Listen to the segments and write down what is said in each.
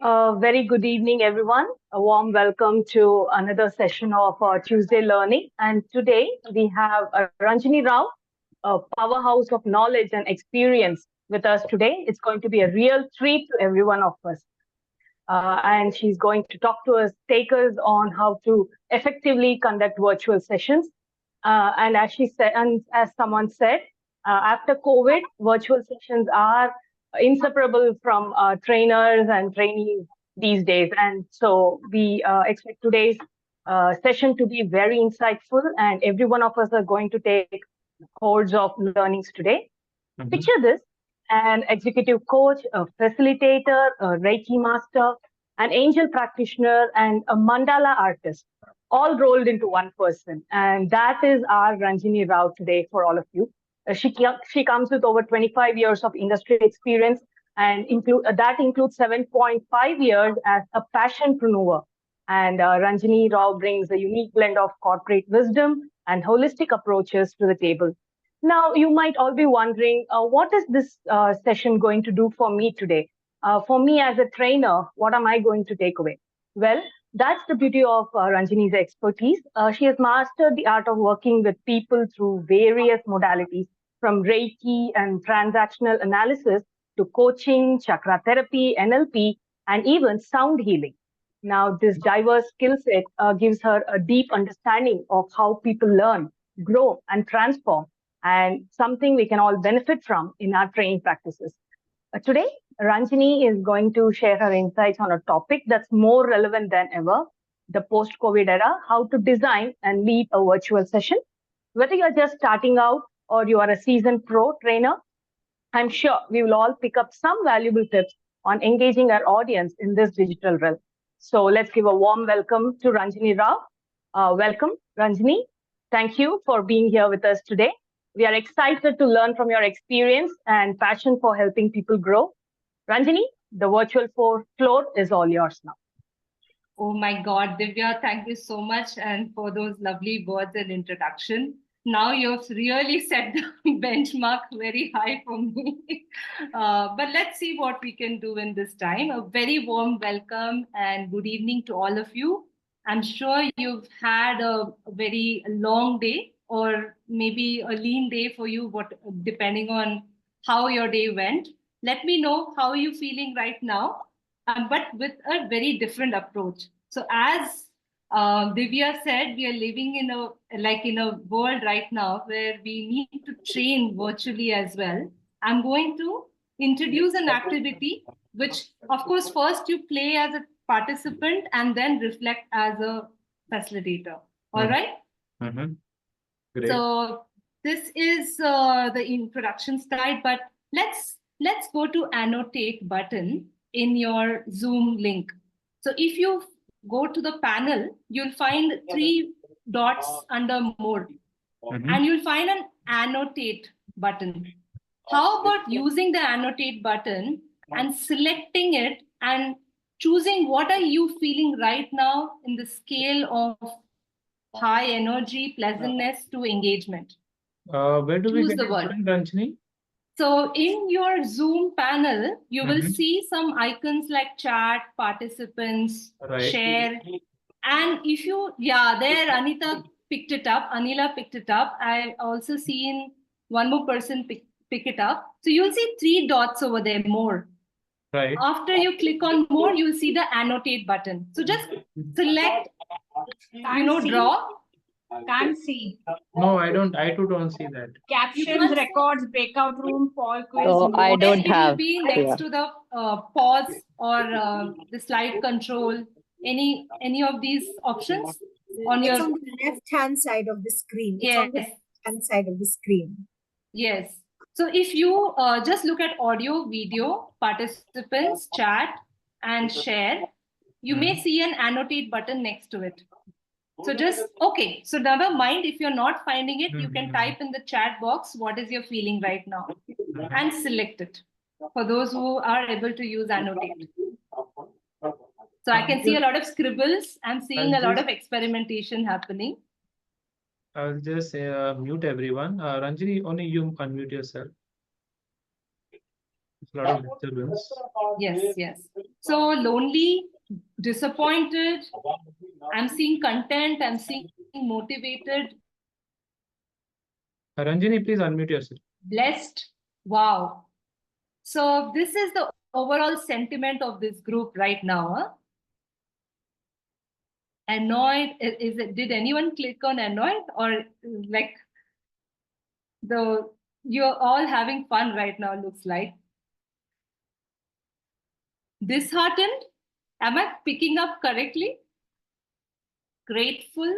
Very good evening, everyone. A warm welcome to another session of Tuesday Learning. And today we have Ranjini Rao, a powerhouse of knowledge and experience with us today. It's going to be a real treat to every one of us. And she's going to talk to us, take us on how to effectively conduct virtual sessions. And as she said, and as someone said, after COVID, virtual sessions are inseparable from trainers and trainees these days. And so we expect today's session to be very insightful, and every one of us are going to take holds of learnings today. Picture this: an executive coach, a facilitator, a Reiki master, an angel practitioner, and a mandala artist, all rolled into one person. And that is our Ranjini Rao today for all of you. She comes with over 25 years of industry experience, and that includes 7.5 years as a passionpreneur. And Ranjini Rao brings a unique blend of corporate wisdom and holistic approaches to the table. Now, you might all be wondering, what is this session going to do for me today? For me as a trainer, what am I going to take away? Well, that's the beauty of Ranjini's expertise. She has mastered the art of working with people through various modalities, from Reiki and transactional analysis to coaching, chakra therapy, NLP, and even sound healing. Now, this diverse skill set gives her a deep understanding of how people learn, grow, and transform, and something we can all benefit from in our training practices. Today, Ranjini is going to share her insights on a topic that's more relevant than ever: the post-COVID era, how to design and lead a virtual session. Whether you're just starting out or you are a seasoned pro trainer, I'm sure we will all pick up some valuable tips on engaging our audience in this digital realm. So let's give a warm welcome to Ranjini Rao. Welcome, Ranjini. Thank you for being here with us today. We are excited to learn from your experience and passion for helping people grow. Ranjini, the virtual floor is all yours now. Oh my God, Divya, thank you so much and for those lovely words and introduction. Now you've really set the benchmark very high for me. But let's see what we can do in this time. A very warm welcome and good evening to all of you. I'm sure you've had a very long day or maybe a lean day for you, depending on how your day went. Let me know how you're feeling right now, but with a very different approach. So as Divya said, we are living in a world right now where we need to train virtually as well. I'm going to introduce an activity, which of course, first you play as a participant and then reflect as a facilitator. All right? Great. So this is the introduction slide, but let's go to annotate button in your Zoom link. So if you go to the panel, you'll find 3 dots under more, and you'll find an annotate button. How about using the annotate button and selecting it and choosing what are you feeling right now in the scale of high energy, pleasantness to engagement? Where do we Choose get the it word. from, Ranjini? So in your Zoom panel, you will see some icons like chat, participants, share. And if you, there Anita picked it up, Anila picked it up. I also seen one more person pick it up. So you'll see 3 dots over there, more. Right. After you click on more, you'll see the annotate button. So just select, draw. Can't see. No, I don't. I too don't see that. Captions, records, breakout room, poll quiz. So I don't It have. will be next to the pause or the slide control. Any of these options on It's on the left-hand side of the screen. It's on the left-hand side of the screen. Yes. So if you just look at audio, video, participants, chat, and share, you may see an annotate button next to it. So so never mind if you're not finding it, you can type in the chat box, what is your feeling right now? And select it for those who are able to use annotate. So I can see a lot of scribbles. I'm seeing a lot of experimentation happening. I'll just mute everyone. Ranjini, only you unmute yourself. There's a lot of disturbance. Yes. So lonely, disappointed, I'm seeing content, I'm seeing motivated, Ranjini, please unmute yourself. blessed. Wow. So this is the overall sentiment of this group right now. Huh? Annoyed, is it, did anyone click on annoyed, or like the you're all having fun right now, looks like. Disheartened, am I picking up correctly? Grateful,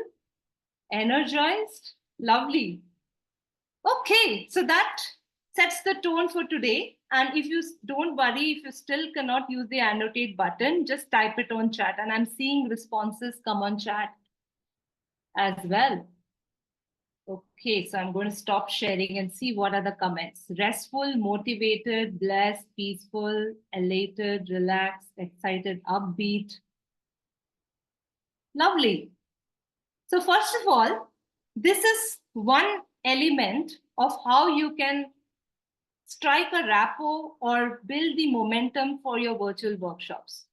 energized, lovely. Okay, so that sets the tone for today. And if you don't worry, if you still cannot use the annotate button, just type it on chat. And I'm seeing responses come on chat as well. Okay, so I'm going to stop sharing and see what are the comments. Restful, motivated, blessed, peaceful, elated, relaxed, excited, upbeat. Lovely. So first of all, this is one element of how you can strike a rapport or build the momentum for your virtual workshops.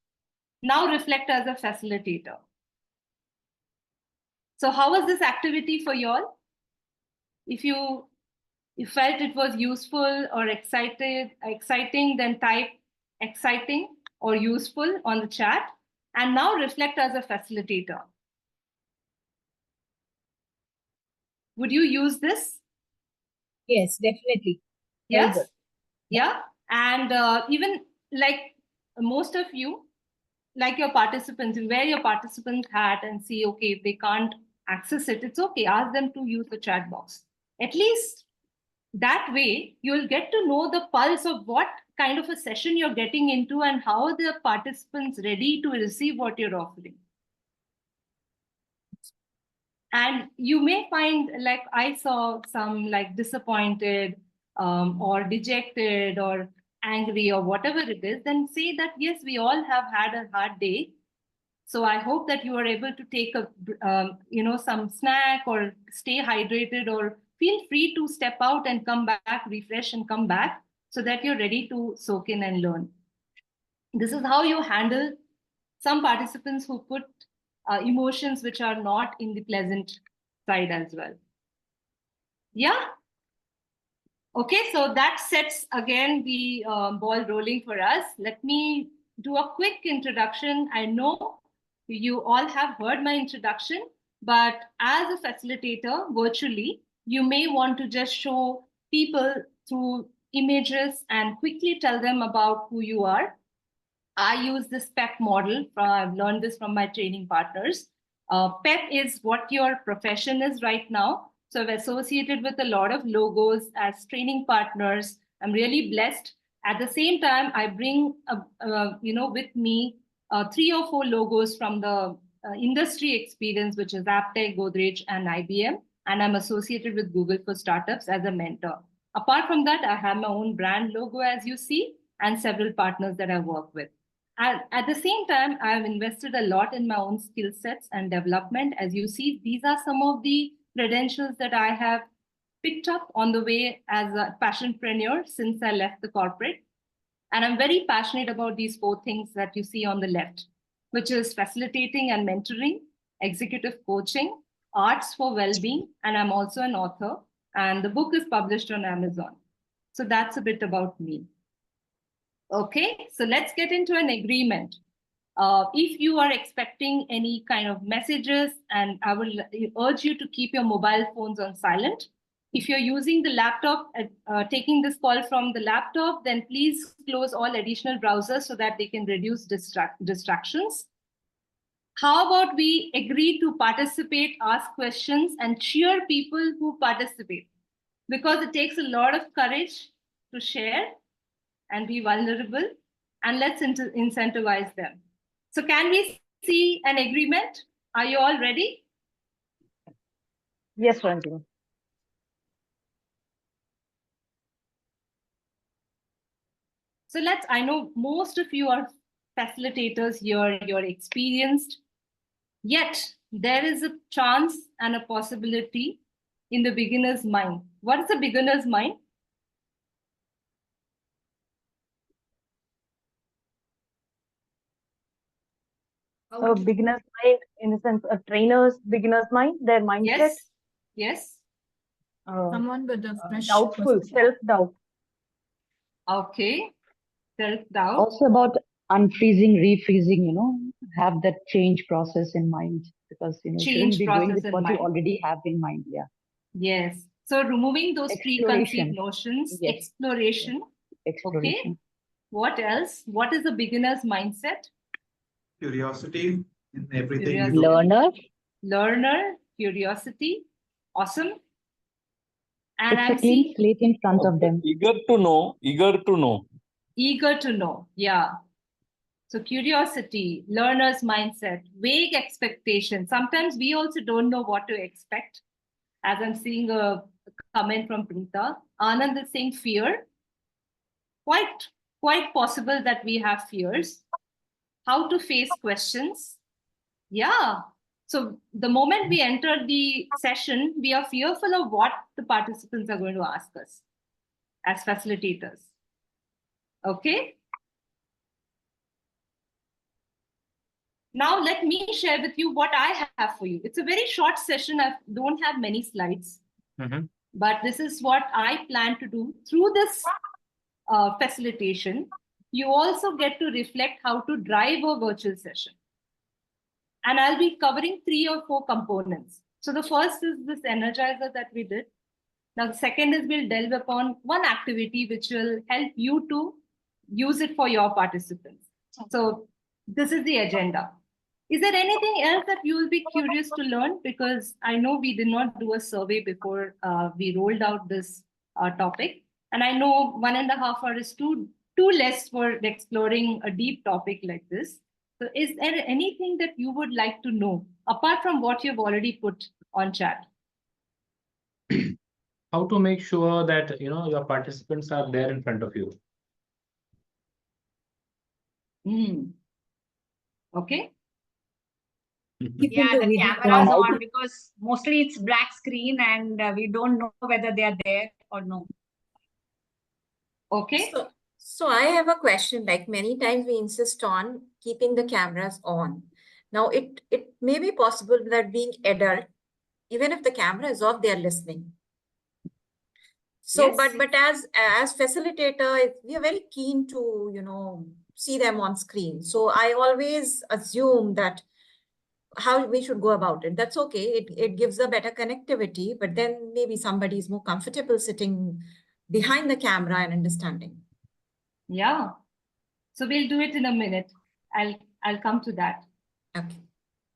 Now reflect as a facilitator. So how was this activity for you all? If you felt it was useful or exciting, then type exciting or useful on the chat. And now reflect as a facilitator. Would you use this? Yes, definitely. Very Yes. good. Yeah. And even like most of you, like your participants, you wear your participant hat and see, okay, if they can't access it, it's okay. Ask them to use the chat box. At least that way, you'll get to know the pulse of what kind of a session you're getting into and how the participants ready to receive what you're offering. And you may find, like I saw some like disappointed or dejected or angry or whatever it is, then say that, yes, we all have had a hard day. So I hope that you are able to take a, some snack or stay hydrated, or feel free to step out and come back, refresh and come back so that you're ready to soak in and learn. This is how you handle some participants who put emotions which are not in the pleasant side as well. Yeah. Okay, so that sets again the ball rolling for us. Let me do a quick introduction. I know you all have heard my introduction, but as a facilitator virtually, you may want to just show people through images and quickly tell them about who you are. I use this PEP model. I've learned this from my training partners. PEP is what your profession is right now. So I've associated with a lot of logos as training partners. I'm really blessed. At the same time, I bring, with me 3 or 4 logos from the industry experience, which is AppTech, Godrej, and IBM. And I'm associated with Google for Startups as a mentor. Apart from that, I have my own brand logo, as you see, and several partners that I work with. At the same time, I've invested a lot in my own skill sets and development. As you see, these are some of the credentials that I have picked up on the way as a passionpreneur since I left the corporate. And I'm very passionate about these 4 things that you see on the left, which is facilitating and mentoring, executive coaching, arts for well-being, and I'm also an author. And the book is published on Amazon. So that's a bit about me. Okay, so let's get into an agreement. If you are expecting any kind of messages, and I will urge you to keep your mobile phones on silent. If you're using the laptop, taking this call from the laptop, then please close all additional browsers so that they can reduce distractions. How about we agree to participate, ask questions, and cheer people who participate? Because it takes a lot of courage to share and be vulnerable, and let's incentivize them. So can we see an agreement? Are you all ready? Yes, Ranjini. So I know most of you are facilitators here, you're experienced, yet there is a chance and a possibility in the beginner's mind. What is a beginner's mind? A beginner's mind, in the sense, a trainer's beginner's mind, their mindset, Yes. Yes. Someone with a fresh doubtful, perspective. self-doubt. Okay. Self-doubt. Also about unfreezing, refreezing, have that change process in mind because, you shouldn't Change be going process with in what you mind. already have in mind. Yeah. Yes. So removing those preconceived Exploration. notions, Yes. exploration. Exploration. What else? What is a beginner's mindset? Curiosity in everything we Curiosity. do. Learner. Learner, curiosity. Awesome. And It's I'm a clean seeing slate in front of them. Eager to know, eager to know. eager to know. Yeah. So curiosity, learner's mindset, vague expectation. Sometimes we also don't know what to expect. As I'm seeing a comment from Preeta, Anand is saying fear. Quite possible that we have fears. How to face questions. Yeah. So the moment we enter the session, we are fearful of what the participants are going to ask us as facilitators. Okay. Now let me share with you what I have for you. It's a very short session. I don't have many slides, but this is what I plan to do through this facilitation. You also get to reflect how to drive a virtual session. And I'll be covering 3 or 4 components. So the first is this energizer that we did. Now, the second is we'll delve upon one activity which will help you to use it for your participants. So this is the agenda. Is there anything else that you will be curious to learn? Because I know we did not do a survey before we rolled out this topic. And I know 1.5 hours is too less for exploring a deep topic like this. So is there anything that you would like to know apart from what you've already put on chat? How to make sure that your participants are there in front of you. Okay. Keeping Yeah, the the video camera's on. on because mostly it's black screen and we don't know whether they are there or no. Okay. So I have a question. Like many times we insist on keeping the cameras on. Now it may be possible that being adult, even if the camera is off, they are listening. So, Yes. but as facilitator, we are very keen to see them on screen. So I always assume that how we should go about it. That's okay. It gives a better connectivity, but then maybe somebody is more comfortable sitting behind the camera and understanding. Yeah. So we'll do it in a minute. I'll come to that. Okay.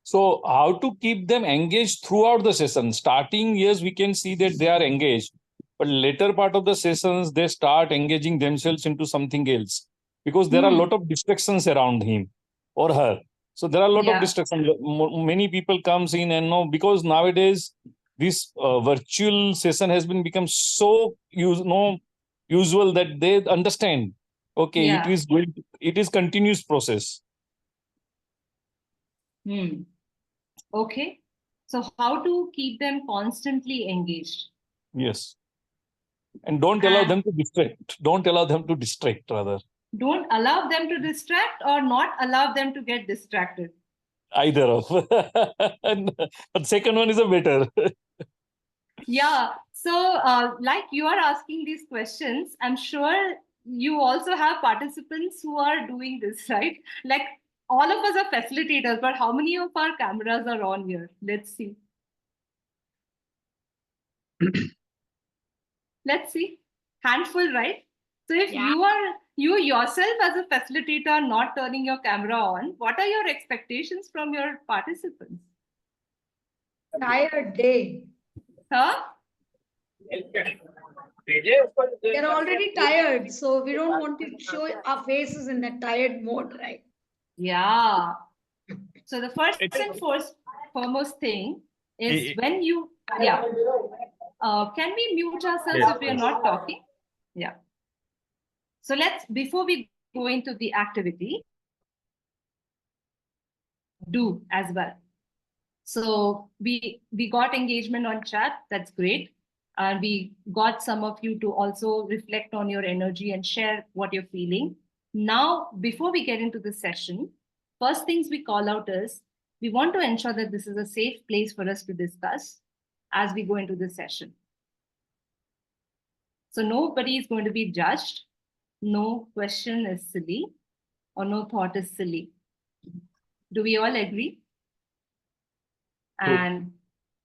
So how to keep them engaged throughout the session? Starting years, we can see that they are engaged, but later part of the sessions, they start engaging themselves into something else because there are a lot of distractions around him or her. So there are a lot of distractions. Many people comes in and because nowadays this virtual session has become so usual that they understand. Okay, it is continuous process. Okay. So how to keep them constantly engaged? Yes. And don't allow them to distract. Don't allow them to distract, rather. Don't allow them to distract or not allow them to get distracted. Either of. But second one is a better. Yeah. So like you are asking these questions, I'm sure you also have participants who are doing this, right? Like all of us are facilitators, but how many of our cameras are on here? Let's see. Let's see. Handful, right? So if you yourself as a facilitator are not turning your camera on, what are your expectations from your participants? Tired day. Huh? They're already tired, so we don't want to show our faces in that tired mode, right? Yeah. So the first and foremost thing is when you, can we mute ourselves if we are not talking? Yeah. So before we go into the activity, do as well. So we got engagement on chat. That's great. And we got some of you to also reflect on your energy and share what you're feeling. Now, before we get into the session, First things we call out is, we want to ensure that this is a safe place for us to discuss as we go into this session. So nobody is going to be judged. No question is silly or no thought is silly. Do we all agree? And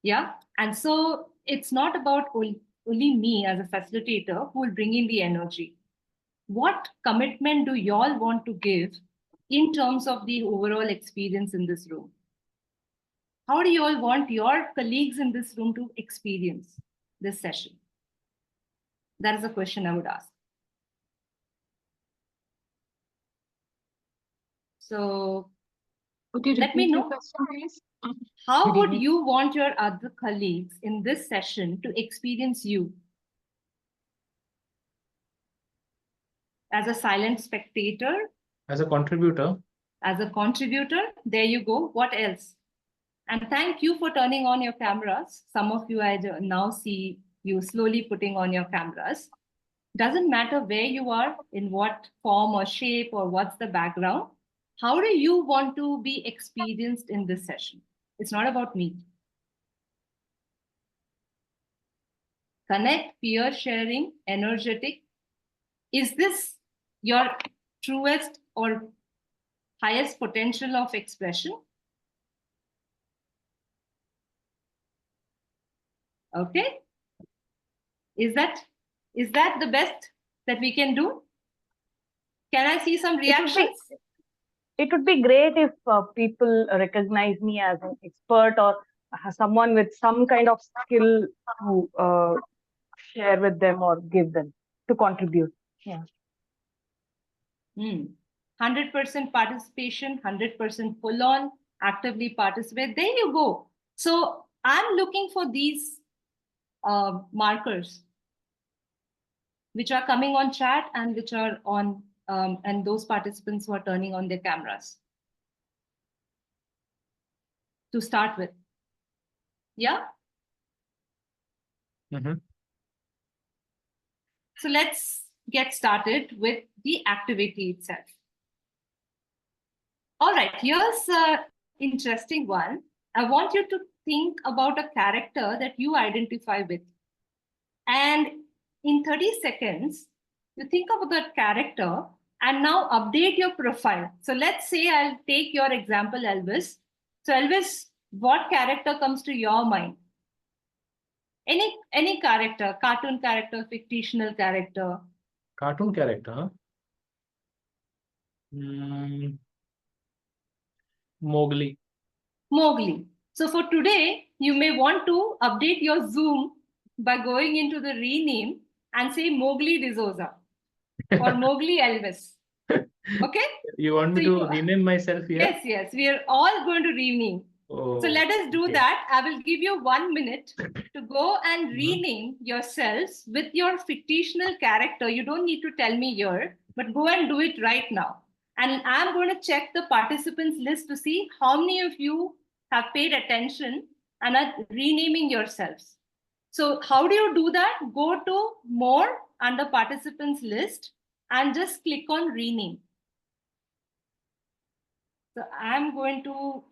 yeah, and so it's not about only me as a facilitator who will bring in the energy. What commitment do you all want to give in terms of the overall experience in this room? How do you all want your colleagues in this room to experience this session? That is a question I would ask. So let me know. How would you want your other colleagues in this session to experience you? As a silent spectator? As a contributor? As a contributor, there you go. What else? And thank you for turning on your cameras. Some of you, I now see you slowly putting on your cameras. Doesn't matter where you are, in what form or shape or what's the background. How do you want to be experienced in this session? It's not about me. Connect, peer sharing, energetic. Is this your truest or highest potential of expression? Okay. Is that the best that we can do? Can I see some reactions? It would be great if people recognize me as an expert or someone with some kind of skill to share with them or give them to contribute. Yeah. 100% participation, 100% full on, actively participate. There you go. So I'm looking for these markers which are coming on chat and which are on and those participants who are turning on their cameras. To start with. Yeah? So let's get started with the activity itself. All right, here's an interesting one. I want you to think about a character that you identify with. And in 30 seconds, you think about that character and now update your profile. So let's say I'll take your example, Elvis. So Elvis, what character comes to your mind? Any character, cartoon character, fictional character. Cartoon character, Mowgli. Mowgli. So for today, you may want to update your Zoom by going into the rename and say Mowgli D'Silva or Mowgli Elvis. Okay? You want me to rename myself here? Yes, yes. We are all going to rename. Oh, so let us do that. I will give you 1 minute to go and rename yourselves with your fictional character. You don't need to tell me here, but go and do it right now. And I'm going to check the participants list to see how many of you have paid attention and are renaming yourselves. So how do you do that? Go to more under participants list and just click on rename. So I'm going to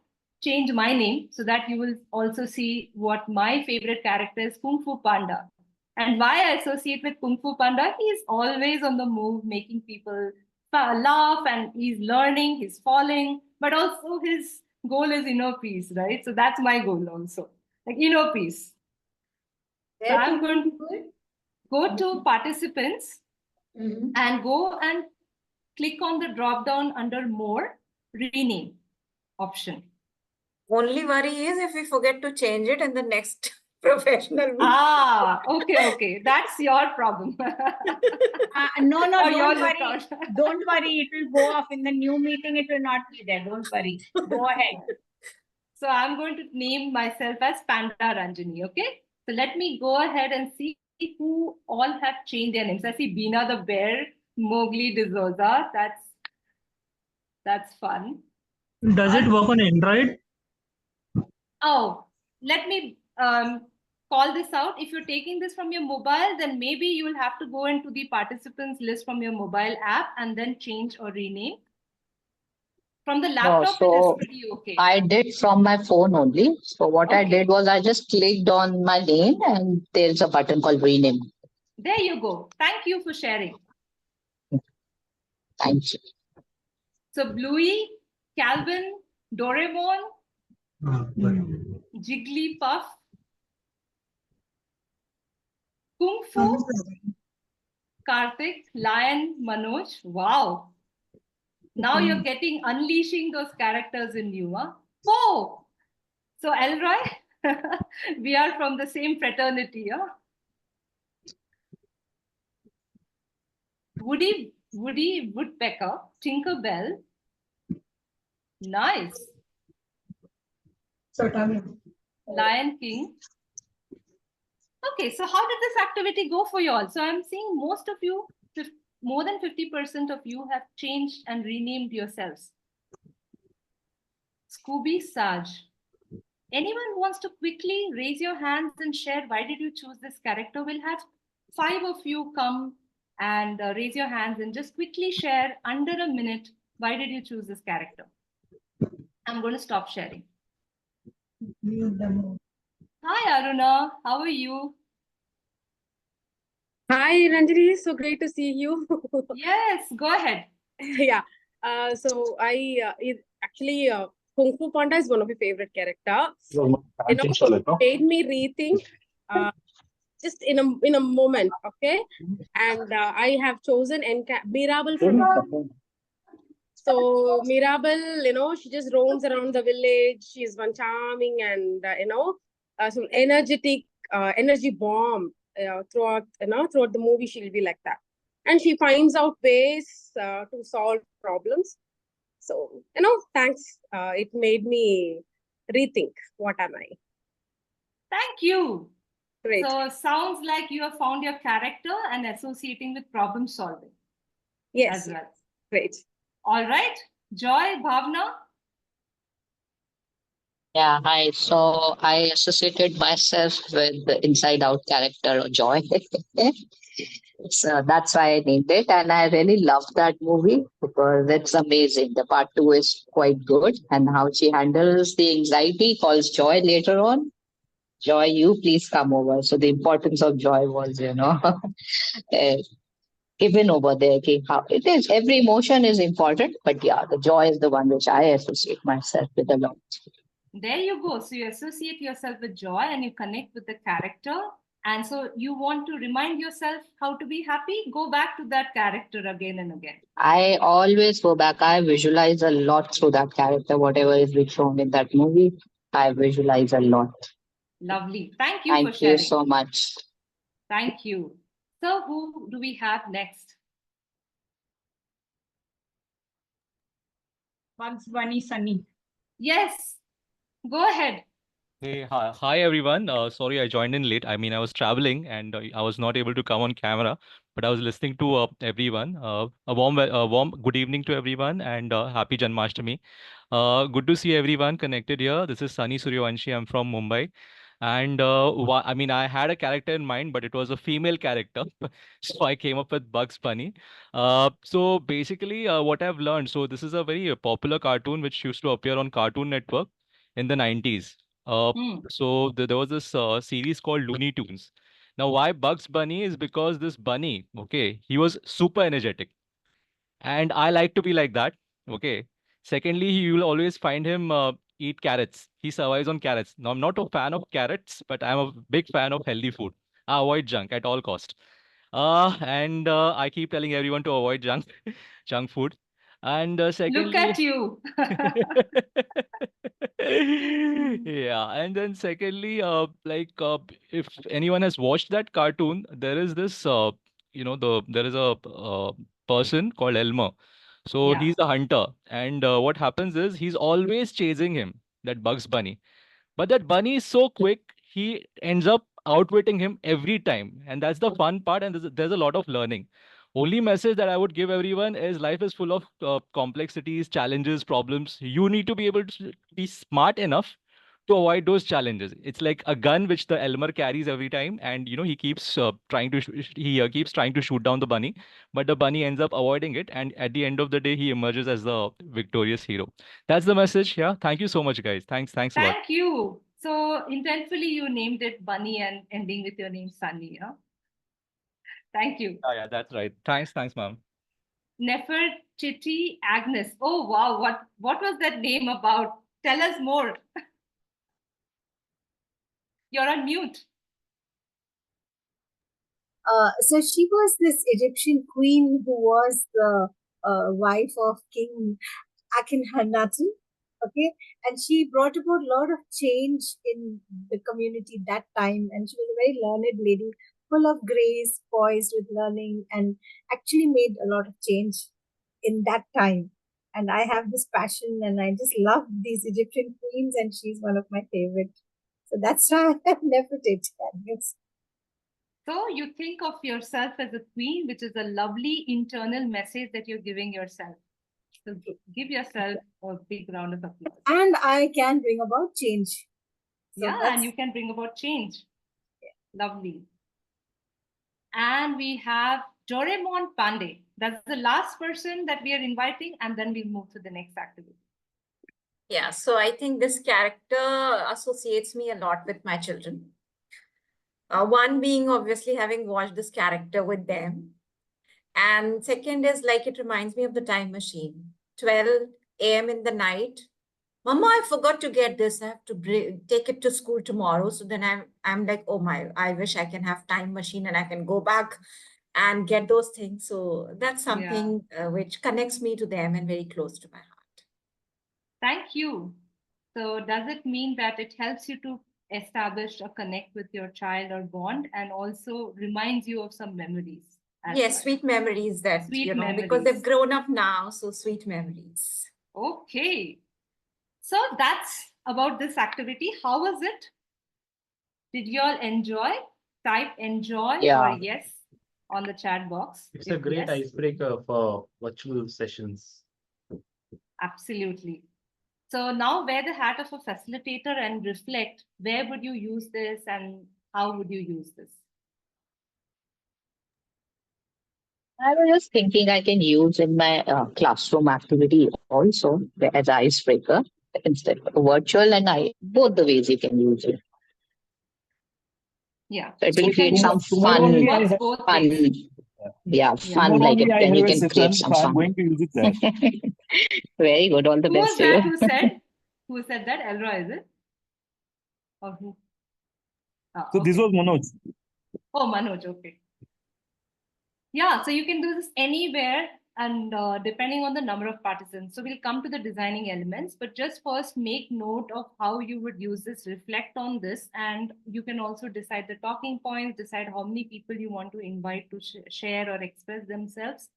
change my name so that you will also see what my favorite character is, Kung Fu Panda. And why I associate with Kung Fu Panda, he's always on the move, making people laugh, and he's learning, he's falling, but also his goal is inner peace, right? So that's my goal also, like inner peace. So I'm going to go to participants and go and click on the drop down under more, rename option. Only worry is if we forget to change it in the next professional meeting. Okay. That's your problem. No, don't worry. Don't worry. It will go off in the new meeting. It will not be there. Don't worry. Go ahead. So I'm going to name myself as Panda Ranjani. Okay. So let me go ahead and see who all have changed their names. I see Beena the bear, Mowgli D'Silva. That's fun. Does it work on Android? Oh, let me call this out. If you're taking this from your mobile, then maybe you will have to go into the participants list from your mobile app and then change or rename. From the No, laptop, it is so pretty okay. I did from my phone only. So what I Okay. did was I just clicked on my name and there's a button called rename. There you go. Thank you for sharing. Thank you. So Bluey, Calvin, Doraemon, Jigglypuff, Kung Fu, Karthik, Lion, Manoj. Wow. Now you're unleashing those characters in you, huh? Oh, so Elroy, we are from the same fraternity, huh? Woody Woodpecker, Tinkerbell. Nice. Lion King. Okay, so how did this activity go for you all? So I'm seeing most of you, more than 50% of you have changed and renamed yourselves. Scooby, Saj. Anyone who wants to quickly raise your hands and share why did you choose this character? We'll have 5 of you come and raise your hands and just quickly share under a minute why did you choose this character. I'm going to stop sharing. Hi Aruna, how are you? Hi Ranjini, so great to see you. Yes, go ahead. Yeah. So actually Kung Fu Panda is one of my favorite character. Made me rethink just in a moment, okay? And I have chosen Mirabel from. So Mirabel, she just roams around the village. She's one charming and some energetic energy bomb. Throughout the movie, she'll be like that, and she finds out ways to solve problems. So thanks. It made me rethink what am I. Thank you. Great. So sounds like you have found your character and associating with problem solving. Yes. As well. Great. All right. Joy, Bhavna. Yeah, hi. So I associated myself with the Inside Out character Joy. So that's why I named it. And I really love that movie because it's amazing. The part 2 is quite good. And how she handles the anxiety, calls Joy later on. Joy, you please come over. So the importance of Joy was, given over there. Okay, how it is. Every emotion is important. But yeah, the joy is the one which I associate myself with a lot. There you go. So you associate yourself with joy and you connect with the character. And so you want to remind yourself how to be happy, go back to that character again and again. I always go back. I visualize a lot through that character, whatever is being shown in that movie. I visualize a lot. Lovely. Thank you for sharing. Thank you so much. Thank you. So who do we have next? Bugs Bunny Sunny. Yes. Go ahead. Hey, hi everyone. Sorry I joined in late. I mean, I was traveling and I was not able to come on camera, but I was listening to everyone. A warm good evening to everyone and happy Janmashtami. Good to see everyone connected here. This is Sunny Suryavanshi. I'm from Mumbai. And I mean, I had a character in mind, but it was a female character. So I came up with Bugs Bunny. So basically, what I've learned, so this is a very popular cartoon which used to appear on Cartoon Network in the 90s. So there was this series called Looney Tunes. Now, why Bugs Bunny is because this bunny, okay, he was super energetic, and I like to be like that. Okay. Secondly, you will always find him eat carrots. He survives on carrots. Now, I'm not a fan of carrots, but I'm a big fan of healthy food. I avoid junk at all cost. And I keep telling everyone to avoid junk food. And Look secondly, at you. yeah, and then secondly, if anyone has watched that cartoon, there is this, there is a person called Elmer. So Yeah. he's a hunter, and what happens is he's always chasing him, that Bugs Bunny. But that bunny is so quick, he ends up outwitting him every time. And that's the fun part. And there's a lot of learning. Only message that I would give everyone is life is full of complexities, challenges, problems. You need to be able to be smart enough to avoid those challenges. It's like a gun which the Elmer carries every time, and he keeps keeps trying to shoot down the bunny, but the bunny ends up avoiding it, and at the end of the day, he emerges as the victorious hero. That's the message. Yeah. Thank you so much, guys. Thanks a lot. Thank you. So intentfully, you named it Bunny and ending with your name Sunny. Yeah. Thank you. Yeah, that's right. Thanks, ma'am. Nefertiti Agnes. Oh wow, what was that name about? Tell us more. You're on mute. So she was this Egyptian queen who was the wife of King Akhenaten. Okay, and she brought about a lot of change in the community that time, and she was a very learned lady, full of grace, poised with learning, and actually made a lot of change in that time. And I have this passion, and I just love these Egyptian queens, and she's one of my favorite. So that's why I have Nefertiti. So you think of yourself as a queen, which is a lovely internal message that you're giving yourself. So give yourself a big round of applause. And I can bring about change. So yeah, and you can bring about change. Yeah. Lovely. And we have Doraemon Pandey. That's the last person that we are inviting, and then we'll move to the next activity. Yeah, so I think this character associates me a lot with my children. One being obviously having watched this character with them. And second is like, it reminds me of the time machine. 12 a.m. in the night. Mama, I forgot to get this. I have to take it to school tomorrow. So then I'm like, oh my, I wish I can have time machine and I can go back and get those things. So that's something which connects me to them and very close to my heart. Thank you. So does it mean that it helps you to establish a connect with your child or bond, and also reminds you of some memories? Yes, sweet memories that, memories. Because they've grown up now, so sweet memories. Okay. So that's about this activity. How was it? Did you all enjoy? Type enjoy or yes on the chat box. It's a great icebreaker for virtual sessions. Absolutely. So now wear the hat of a facilitator and reflect, where would you use this and how would you use this? I was just thinking I can use in my classroom activity also as icebreaker instead of virtual, and both the ways you can use it. Yeah. So it will create some fun. Yeah, fun. Like then you can create some fun. I'm going to use it there. Very good. All the Who best was to you. that who said? Who said that? Elra, is it? Or who? So this was Manoj. Oh, Manoj, okay. Yeah, so you can do this anywhere and depending on the number of participants. So we'll come to the designing elements, but just first make note of how you would use this, reflect on this, and you can also decide the talking points, decide how many people you want to invite to share or express themselves.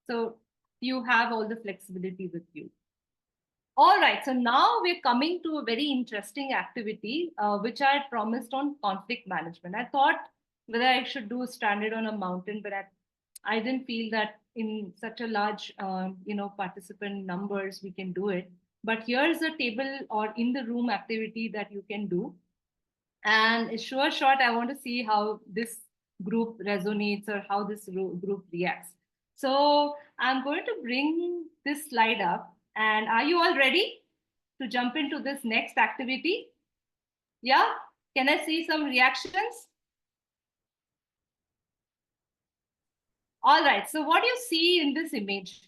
So you have all the flexibility with you. All right, so now we're coming to a very interesting activity, which I had promised on conflict management. I thought whether I should do standard on a mountain, but I didn't feel that in such a large, participant numbers, we can do it. But here's a table or in the room activity that you can do. And short, I want to see how this group resonates or how this group reacts. So I'm going to bring this slide up. And are you all ready to jump into this next activity? Yeah? Can I see some reactions? All right, so what do you see in this image?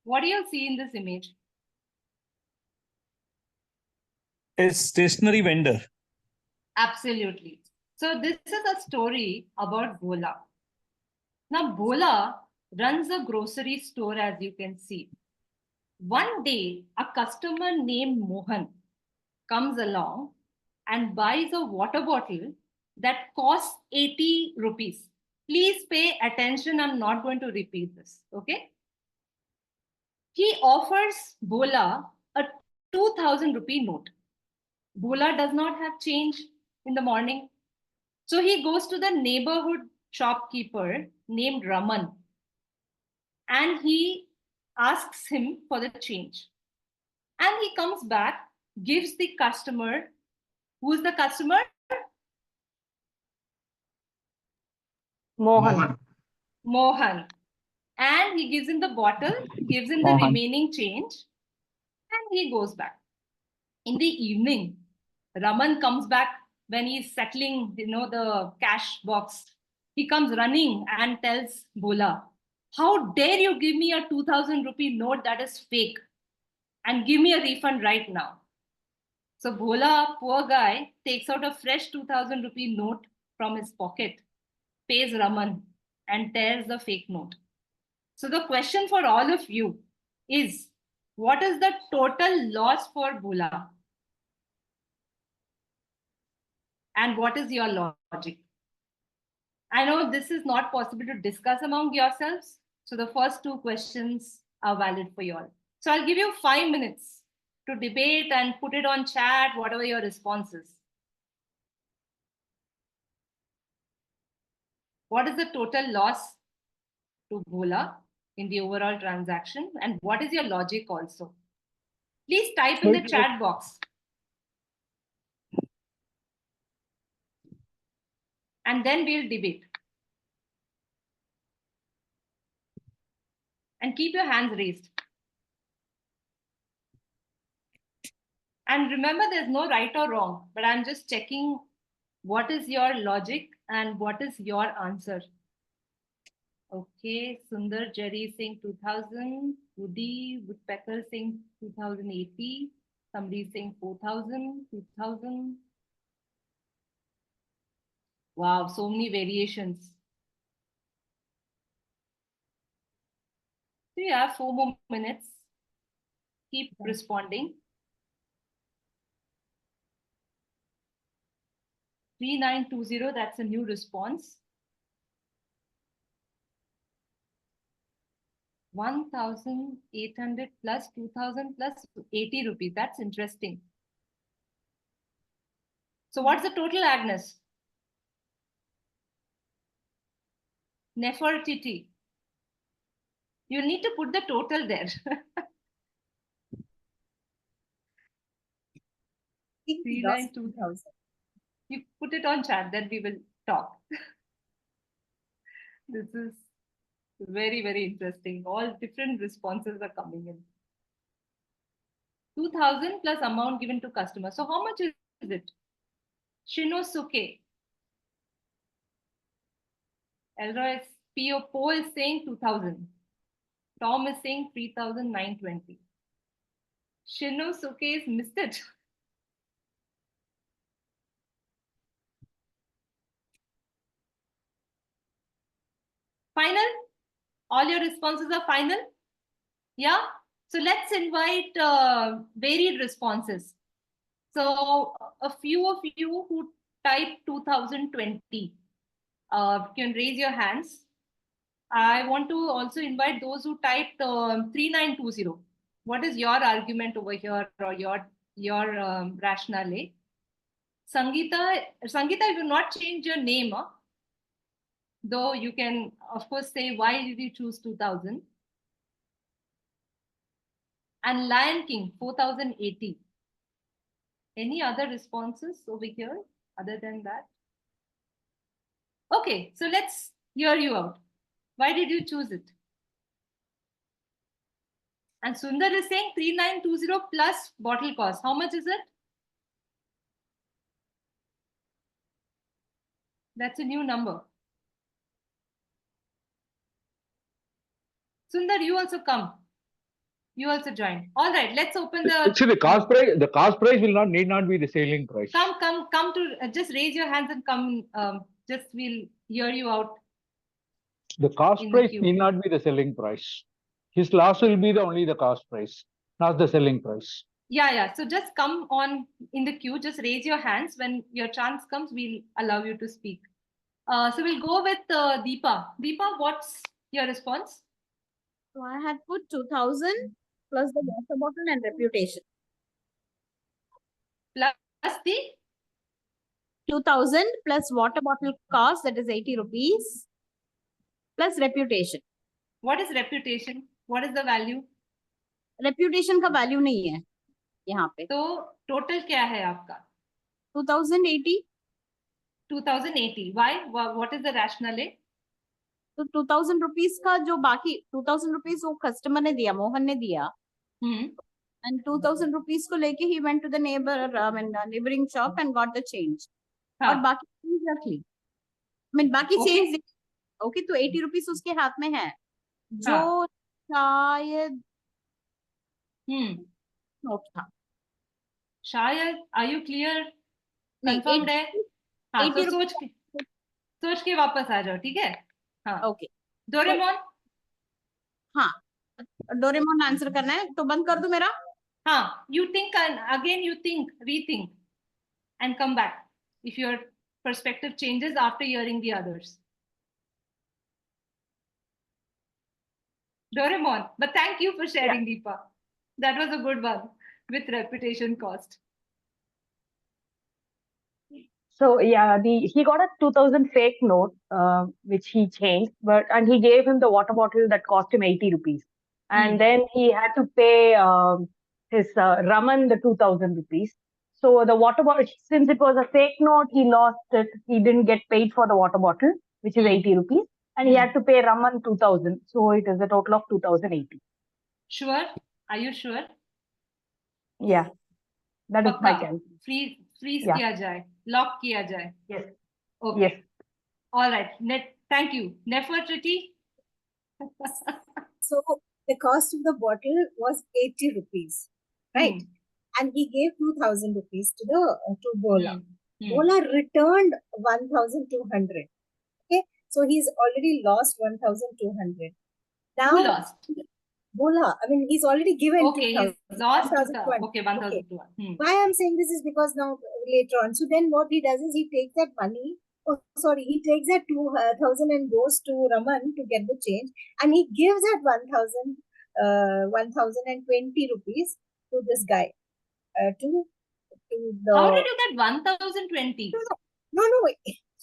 What do you see in this image? A stationery vendor. Absolutely. So this is a story about Bhola. Now, Bhola runs a grocery store, as you can see. One day, a customer named Mohan comes along and buys a water bottle that costs 80 rupees. Please pay attention. I'm not going to repeat this. Okay. He offers Bhola a 2000 rupee note. Bhola does not have change in the morning. So he goes to the neighborhood shopkeeper named Raman and he asks him for the change. And he comes back, gives the customer, who's the customer? Mohan. Mohan. And he gives him the bottle, gives him the Mohan. remaining change, and he goes back. In the evening, Raman comes back when he's settling, the cash box. He comes running and tells Bhola, how dare you give me a 2000 rupee note that is fake and give me a refund right now. So Bhola, poor guy, takes out a fresh 2000 rupee note from his pocket, pays Raman and tears the fake note. So the question for all of you is, what is the total loss for Bhola? And what is your logic? I know this is not possible to discuss among yourselves. So the first two questions are valid for you all. So I'll give you 5 minutes to debate and put it on chat, whatever your response is. What is the total loss to Bhola in the overall transaction? And what is your logic also? Please type in the chat box. And then we'll debate. And keep your hands raised. And remember, there's no right or wrong, but I'm just checking what is your logic and what is your answer. Okay, Sundar Jerry saying 2000, Woody Woodpecker saying 2080, somebody saying 4000, 2000. Wow, so many variations. So you have 4 more minutes. Keep responding. 3920, that's a new response. 1,800 plus 2,000 plus 80 rupees. That's interesting. So what's the total, Agnes? Nefertiti. You need to put the total there. He lost 2,000. You put it on chat, then we will talk. This is very, very interesting. All different responses are coming in. 2,000 plus amount given to customer. So how much is it? Shinosuke. Elroy PO Poe is saying 2,000. Tom is saying 3,920. Shinosuke is missed it. Final? All your responses are final? Yeah? So let's invite varied responses. So a few of you who typed 2020 can raise your hands. I want to also invite those who typed 3920. What is your argument over here or your rationale? Sangeeta, you do not change your name, huh? Though you can, of course, say why did you choose 2000? And Lion King, 4080. Any other responses over here other than that? Okay, so let's hear you out. Why did you choose it? And Sundar is saying 3920 plus bottle cost. How much is it? That's a new number. Sundar, you also come. You also join. All right, let's open the. Actually, the cost price will need not be the selling price. Come to just raise your hands and come. Just we'll hear you out. The cost price need not be the selling price. His loss will be only the cost price, not the selling price. Yeah. So just come on in the queue. Just raise your hands. When your chance comes, we'll allow you to speak. So we'll go with Deepa. Deepa, what's your response? So I had put 2,000 plus the water bottle and reputation. Plus the 2,000 plus water bottle cost, that is 80 rupees, plus reputation. What is reputation? What is the value? Reputation का value नहीं है. यहाँ पे। तो total क्या है आपका? 2080। 2080. Why? What is the rationale? तो 2000 रुपीज का जो बाकी 2000 रुपीज वो कस्टमर ने दिया, मोहन ने दिया, and 2000 rupees को लेके he went to the neighboring shop and got the change. और बाकी चीज रख ली। I mean बाकी चेंज ओके, तो 80 रुपीज उसके हाथ में है, जो शायद नोट था शायद। Are you clear? कंफर्म्ड है? हाँ, तो सोच के वापस आ जाओ, ठीक है? हाँ ओके। डोरेमोन? हाँ, डोरेमोन आंसर करना है तो बंद कर दो मेरा। हाँ, you think again, you think, rethink and come back if your perspective changes after hearing the others. Doraemon, but thank you for sharing, Deepa. That was a good one with reputation cost. So yeah, he got a 2000 fake note, which he changed, and he gave him the water bottle that cost him 80 rupees. And then he had to pay his Raman the 2000 rupees. So the water bottle, since it was a fake note, he lost it. He didn't get paid for the water bottle, which is 80 rupees. And he had to pay Raman 2000. So it is a total of 2080. Sure? Are you sure? Yeah. That is my calculation. Freeze किया जाए, lock किया जाए. Yes. Okay. Yes. All right. Thank you. Nefertiti? So the cost of the bottle was 80 rupees, right? And he gave 2000 rupees to Bola. Bola returned 1200. Okay, so he's already lost 1200. Now, who lost? Bola. I mean, he's already given. Okay, he's lost 1,200. Okay, 1,200. Why I'm saying this is because now later on. So then what he does is he takes that money. Oh, sorry, he takes that 2,000 and goes to Raman to get the change, and he gives that 1,020 rupees to this guy. To the. How did you get 1,020? No.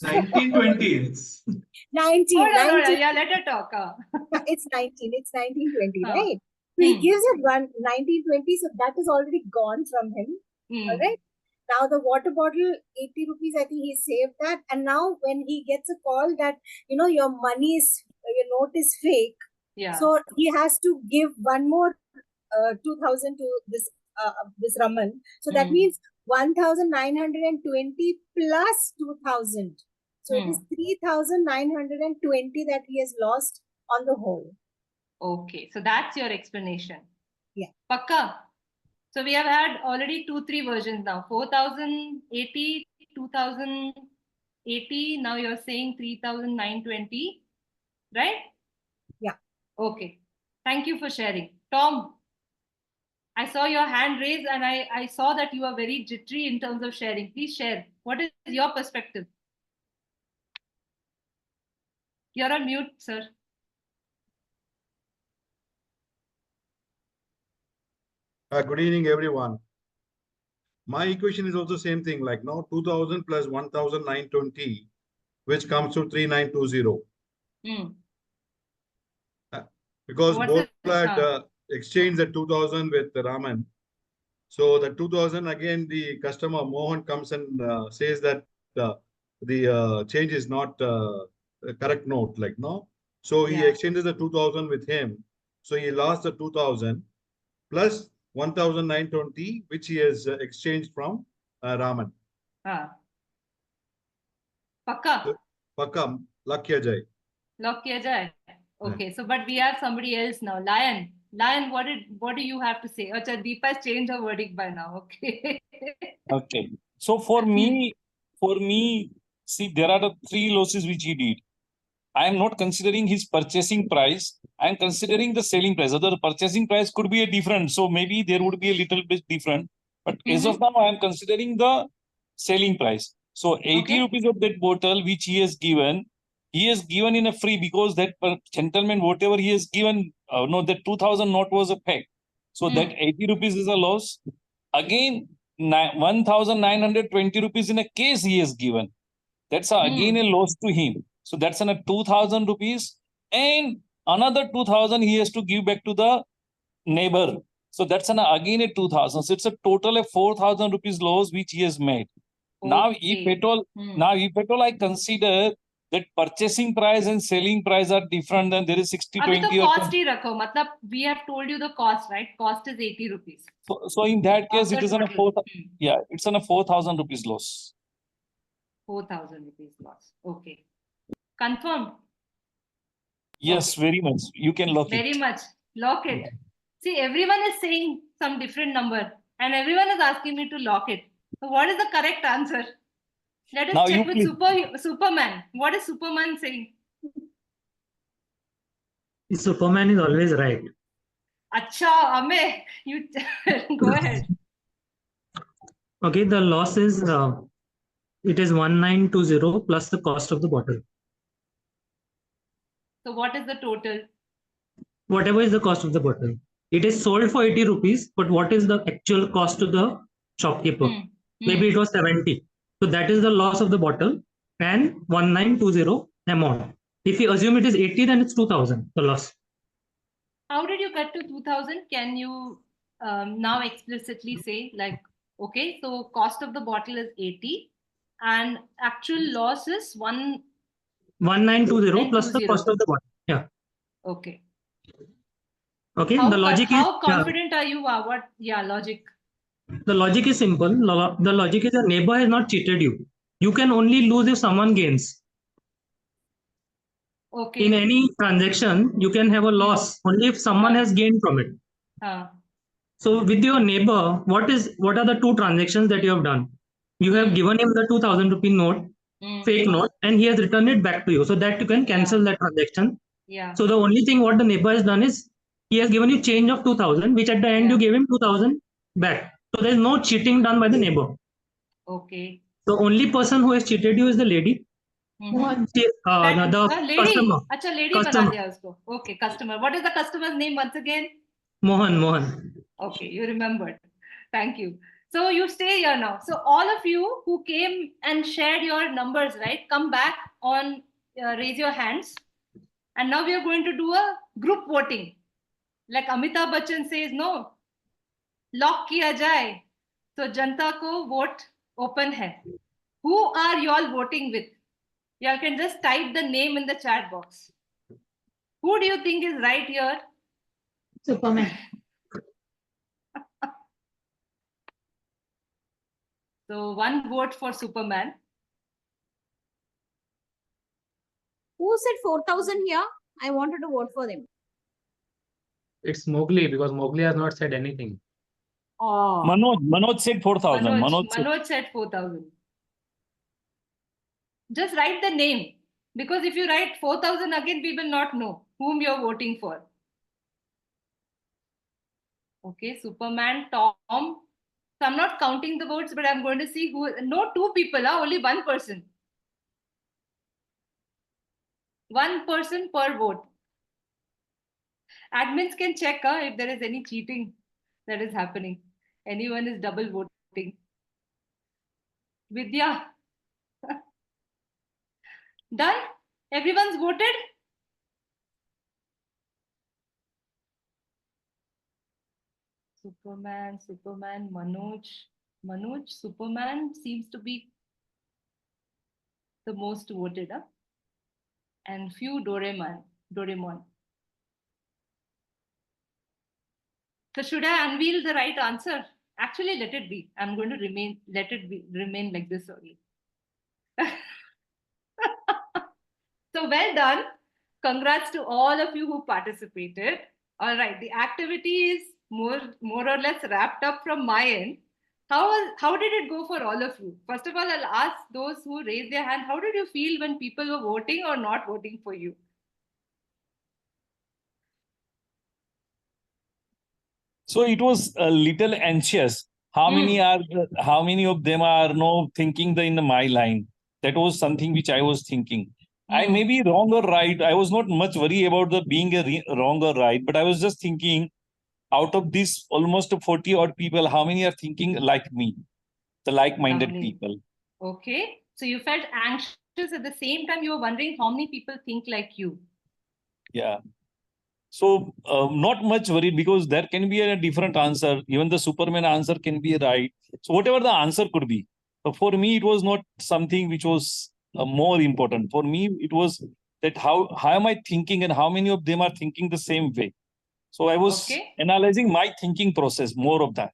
1920. 19. Oh, no, yeah, let her talk. It's 1920, right? So he gives it 1920, so that is already gone from him. All right. Now the water bottle, 80 rupees, I think he saved that. And now when he gets a call that, your note is fake. Yeah. So he has to give one more 2,000 to this Raman. So that means 1,920 plus 2,000. So it is 3,920 that he has lost on the whole. Okay, so that's your explanation. Yeah. Pakka. So we have had already 2-3 versions now. 4,080, 2,080. Now you're saying 3,920, right? Yeah. Okay. Thank you for sharing. Tom, I saw your hand raised and I saw that you are very jittery in terms of sharing. Please share. What is your perspective? You're on mute, sir. Good evening, everyone. My equation is also same thing, like now 2000 plus 1,920, which comes to 3,920. Because both had exchanged the 2000 with Raman. So the 2000 again, the customer Mohan comes and says that the change is not a correct note, like no. So he exchanges the 2000 with him. So he lost the 2000 plus 1,920, which he has exchanged from Raman. Pakka? Pakka, lock kiya jaye. Lock kiya jaye. Okay, so but we have somebody else now. Lion, what do you have to say? Acha, Deepa's changed her verdict by now. Okay. Okay. So for me, see, there are the 3 losses which he did. I am not considering his purchasing price. I am considering the selling price. Other purchasing price could be a different. So maybe there would be a little bit different. But as of now, I am considering the selling price. So 80 rupees of that bottle which he has given in a free, because that gentleman, whatever he has given, that 2,000 note was a fake. So that 80 rupees is a loss. Again, 1,920 rupees in a case he has given. That's again a loss to him. So that's an 2,000 rupees, and another 2,000 he has to give back to the neighbor. So that's again a 2,000. So it's a total of 4,000 rupees loss which he has made. Now, if at all I consider that purchasing price and selling price are different, then there is 60, 20 or cost hi rakho. Matlab, we have told you the cost, right? Cost is 80 rupees. So in that case, it is on a 4,000 rupees loss. 4,000 rupees loss. Okay. Confirmed? Yes, very much. You can lock it. Very much. Lock it. See, everyone is saying some different number and everyone is asking me to lock it. So what is the correct answer? Let us check with Superman. What is Superman saying? Superman is always right. Acha, Ame, you go ahead. Okay, the loss is it is 1920 plus the cost of the bottle. So what is the total? Whatever is the cost of the bottle. It is sold for 80 rupees, but what is the actual cost to the shopkeeper? Maybe it was 70. So that is the loss of the bottle and 1920 amount. If you assume it is 80, then it's 2,000, the loss. How did you get to 2,000? Can you now explicitly say like, okay, so cost of the bottle is 80 and actual loss is 1920 plus the cost of the bottle. Yeah. Okay. Okay. The logic is how confident are you? What? Yeah, logic. The logic is simple. The logic is your neighbor has not cheated you. You can only lose if someone gains. Okay. In any transaction, you can have a loss only if someone has gained from it. So with your neighbor, what are the two transactions that you have done? You have given him the 2,000 rupee note, fake note, and he has returned it back to you, so that you can cancel that transaction. Yeah. So the only thing what the neighbor has done is he has given you change of 2,000, which at the end you gave him 2,000 back. So there is no cheating done by the neighbor. Okay. The only person who has cheated you is the lady. Lady. Customer. Acha, lady Customer. bana diya usko. Okay, customer. What is the customer's name once again? Mohan. Okay, you remembered. Thank you. So you stay here now. So all of you who came and shared your numbers, right? Come back on, raise your hands. And now we are going to do a group voting. Like Amitabh Bachchan says, no, lock kiya jaye. So janta ko vote open hai. Who are you all voting with? You can just type the name in the chat box. Who do you think is right here? Superman. So one vote for Superman. Who said 4,000 here? I wanted to vote for them. It's Mowgli because Mowgli has not said anything. Oh. Manoj said 4,000. Manoj said 4,000. Just write the name. Because if you write 4,000 again, we will not know whom you're voting for. Okay, Superman, Tom. So I'm not counting the votes, but I'm going to see who. No, two people, only one person. One person per vote. Admins can check if there is any cheating that is happening. Anyone is double voting. Vidya. Done? Everyone's voted? Superman, Manoj, Superman seems to be the most voted, and few Doraemon. So should I unveil the right answer? Actually, let it be. I'm going to remain like this only. So well done. Congrats to all of you who participated. All right, the activity is more or less wrapped up from my end. How did it go for all of you? First of all, I'll ask those who raised their hand, how did you feel when people were voting or not voting for you? So it was a little anxious. How many of them are thinking in my line? That was something which I was thinking. I may be wrong or right. I was not much worried about being wrong or right, but I was just thinking, out of these almost 40 odd people, how many are thinking like me, the like-minded people? Okay. So you felt anxious at the same time you were wondering how many people think like you. Yeah. So not much worried because there can be a different answer. Even the Superman answer can be right. So whatever the answer could be. But for me, it was not something which was more important. For me, it was that how am I thinking and how many of them are thinking the same way. So I was analyzing my thinking process, more of that.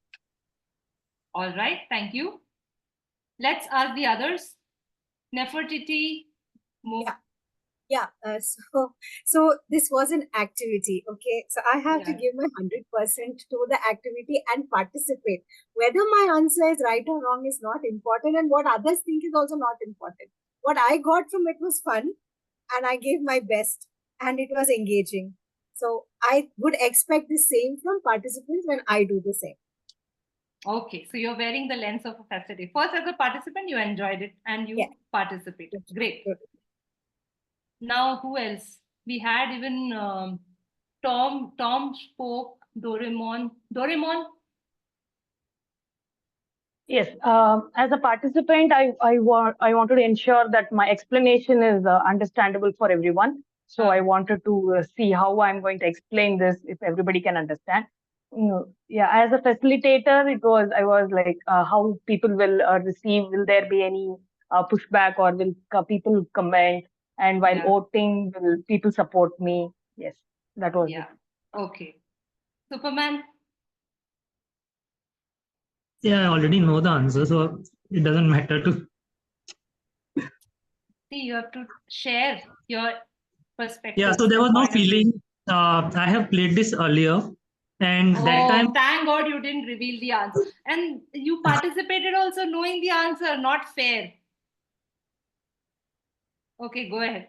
All right, thank you. Let's ask the others. Nefertiti, Yeah. So this was an activity. Okay. So I have to give my 100% to the activity and participate. Whether my answer is right or wrong is not important, and what others think is also not important. What I got from it was fun, and I gave my best, and it was engaging. So I would expect the same from participants when I do the same. Okay, so you're wearing the lens of a facilitator. First, as a participant, you enjoyed it and you participated. Great. Now, who else? We had even Tom spoke, Doraemon. Yes, as a participant, I wanted to ensure that my explanation is understandable for everyone. So I wanted to see how I'm going to explain this if everybody can understand. Yeah, as a facilitator, I was like, how people will receive. Will there be any pushback, or will people comment? And while voting, will people support me? Yes, that was it. Okay. Superman. Yeah, I already know the answer, so it doesn't matter to. See, you have to share your perspective. Yeah, so there was no feeling. I have played this earlier, and that time. Thank God you didn't reveal the answer. And you participated also knowing the answer, not fair. Okay, go ahead.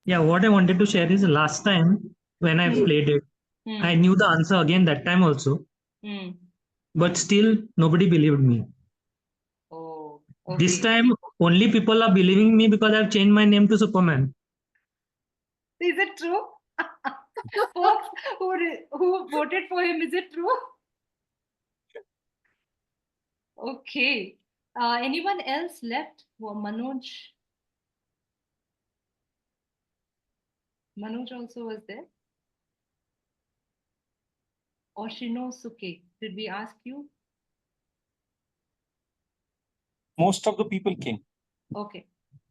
Yeah, what I wanted to share is last time when I played it, I knew the answer again that time also. But still, nobody believed me. Oh, okay. This time, only people are believing me because I've changed my name to Superman. Is it true? Folks who voted for him, is it true? Okay. Anyone else left? Well, Manoj also was there. Or Shinosuke, did we ask you? Most of the people came. Okay.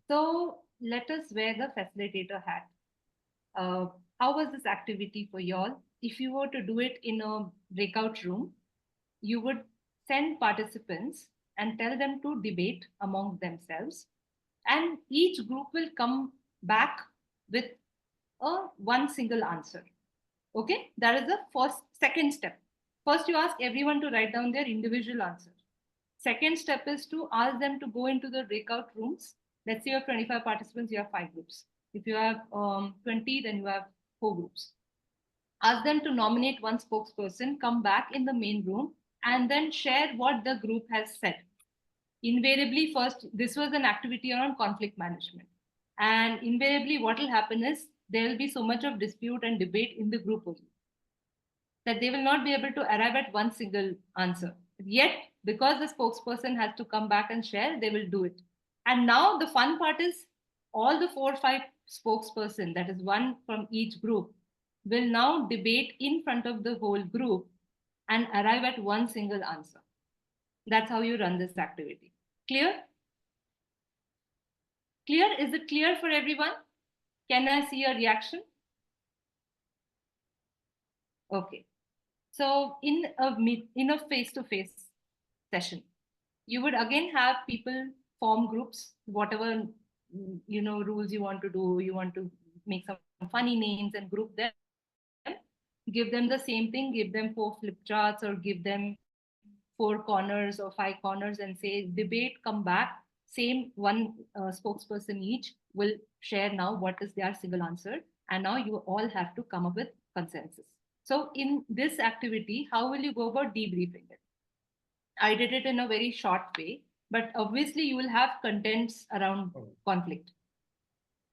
So let us wear the facilitator hat. How was this activity for y'all? If you were to do it in a breakout room, you would send participants and tell them to debate among themselves. And each group will come back with one single answer. Okay, that is the second step. First, you ask everyone to write down their individual answer. Second step is to ask them to go into the breakout rooms. Let's say you have 25 participants, you have 5 groups. If you have 20, then you have 4 groups. Ask them to nominate one spokesperson, come back in the main room, and then share what the group has said. Invariably, first, this was an activity around conflict management. And invariably, what will happen is there will be so much of dispute and debate in the group only that they will not be able to arrive at one single answer. Yet, because the spokesperson has to come back and share, they will do it. And now the fun part is all the 4 or 5 spokesperson, that is one from each group, will now debate in front of the whole group and arrive at one single answer. That's how you run this activity. Clear? Clear? Is it clear for everyone? Can I see a reaction? Okay. So in a face-to-face session, you would again have people form groups, whatever rules you want to do. You want to make some funny names and group them. Give them the same thing. Give them 4 flip charts or give them 4 corners or 5 corners and say debate. Come back. Same one spokesperson each will share now what is their single answer, and now you all have to come up with consensus. So in this activity, how will you go about debriefing it? I did it in a very short way, but obviously you will have contents around conflict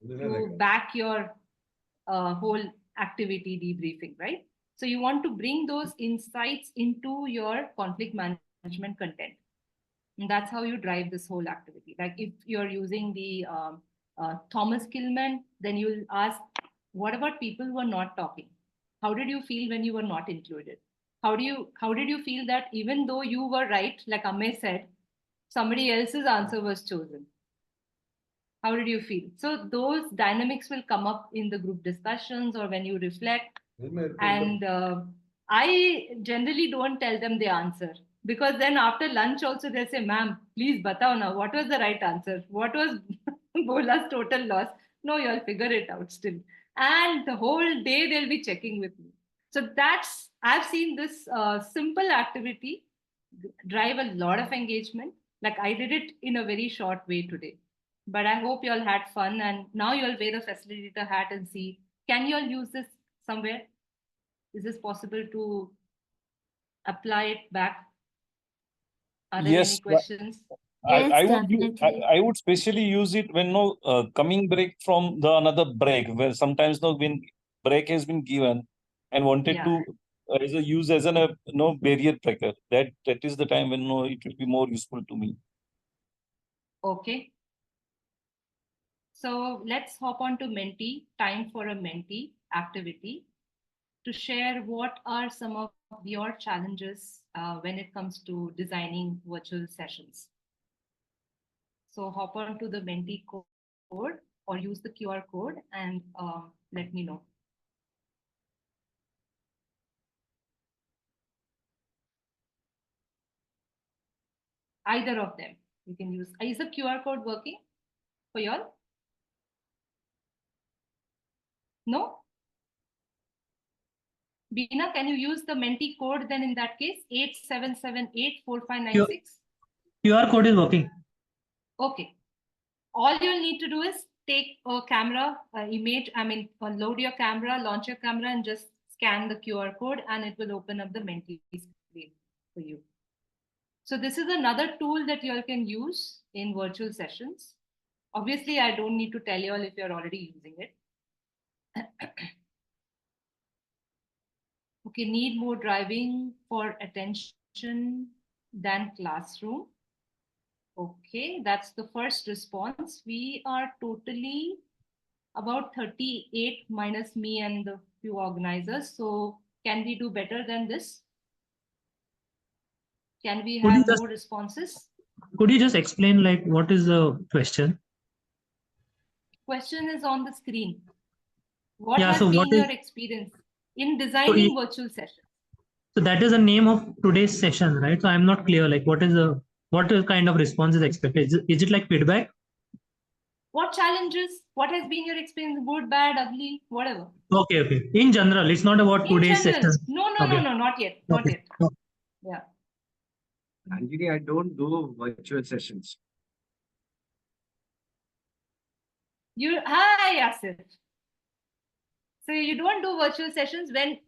to back your whole activity debriefing, right? So you want to bring those insights into your conflict management content. And that's how you drive this whole activity. Like if you're using the Thomas Kilman, then you'll ask What about people who are not talking? How did you feel when you were not included? How did you feel that even though you were right, like Amay said, somebody else's answer was chosen? How did you feel? So those dynamics will come up in the group discussions or when you reflect. And I generally don't tell them the answer, because then after lunch also they'll say, ma'am, please batao now, what was the right answer? What was Bola's total loss? No, you'll figure it out still. And the whole day they'll be checking with me. So I've seen this simple activity drive a lot of engagement. Like I did it in a very short way today. But I hope you all had fun, and now you'll wear the facilitator hat and see, can you all use this somewhere? Is this possible to apply it back? Are there any questions? I would specially use it when coming break from the another break, where sometimes when break has been given and wanted to use as an barrier breaker. That is the time when it will be more useful to me. Okay. So let's hop on to Menti, time for a Menti activity, to share what are some of your challenges when it comes to designing virtual sessions. So hop on to the Menti code or use the QR code and let me know. Either of them you can use. Is the QR code working for you all? No? Beena, can you use the Menti code then in that case? 87784596. QR code is working. Okay. All you'll need to do is take a camera image, load your camera, launch your camera and just scan the QR code and it will open up the Menti screen for you. So this is another tool that you all can use in virtual sessions. Obviously, I don't need to tell you all if you're already using it. Okay, need more driving for attention than classroom. Okay, that's the first response. We are totally about 38 minus me and the few organizers. So can we do better than this? Can we have more responses? Could you just explain what is the question? Question is on the screen. What has been your experience in designing virtual sessions? So that is the name of today's session, right? So I'm not clear, what kind of response is expected? Is it like feedback? What challenges? What has been your experience? Good, bad, ugly, whatever. Okay. In general, it's not about today's session. No, not yet. Not yet. Yeah. Anjali, I don't do virtual sessions. Hi, Yasir. So you don't do virtual sessions when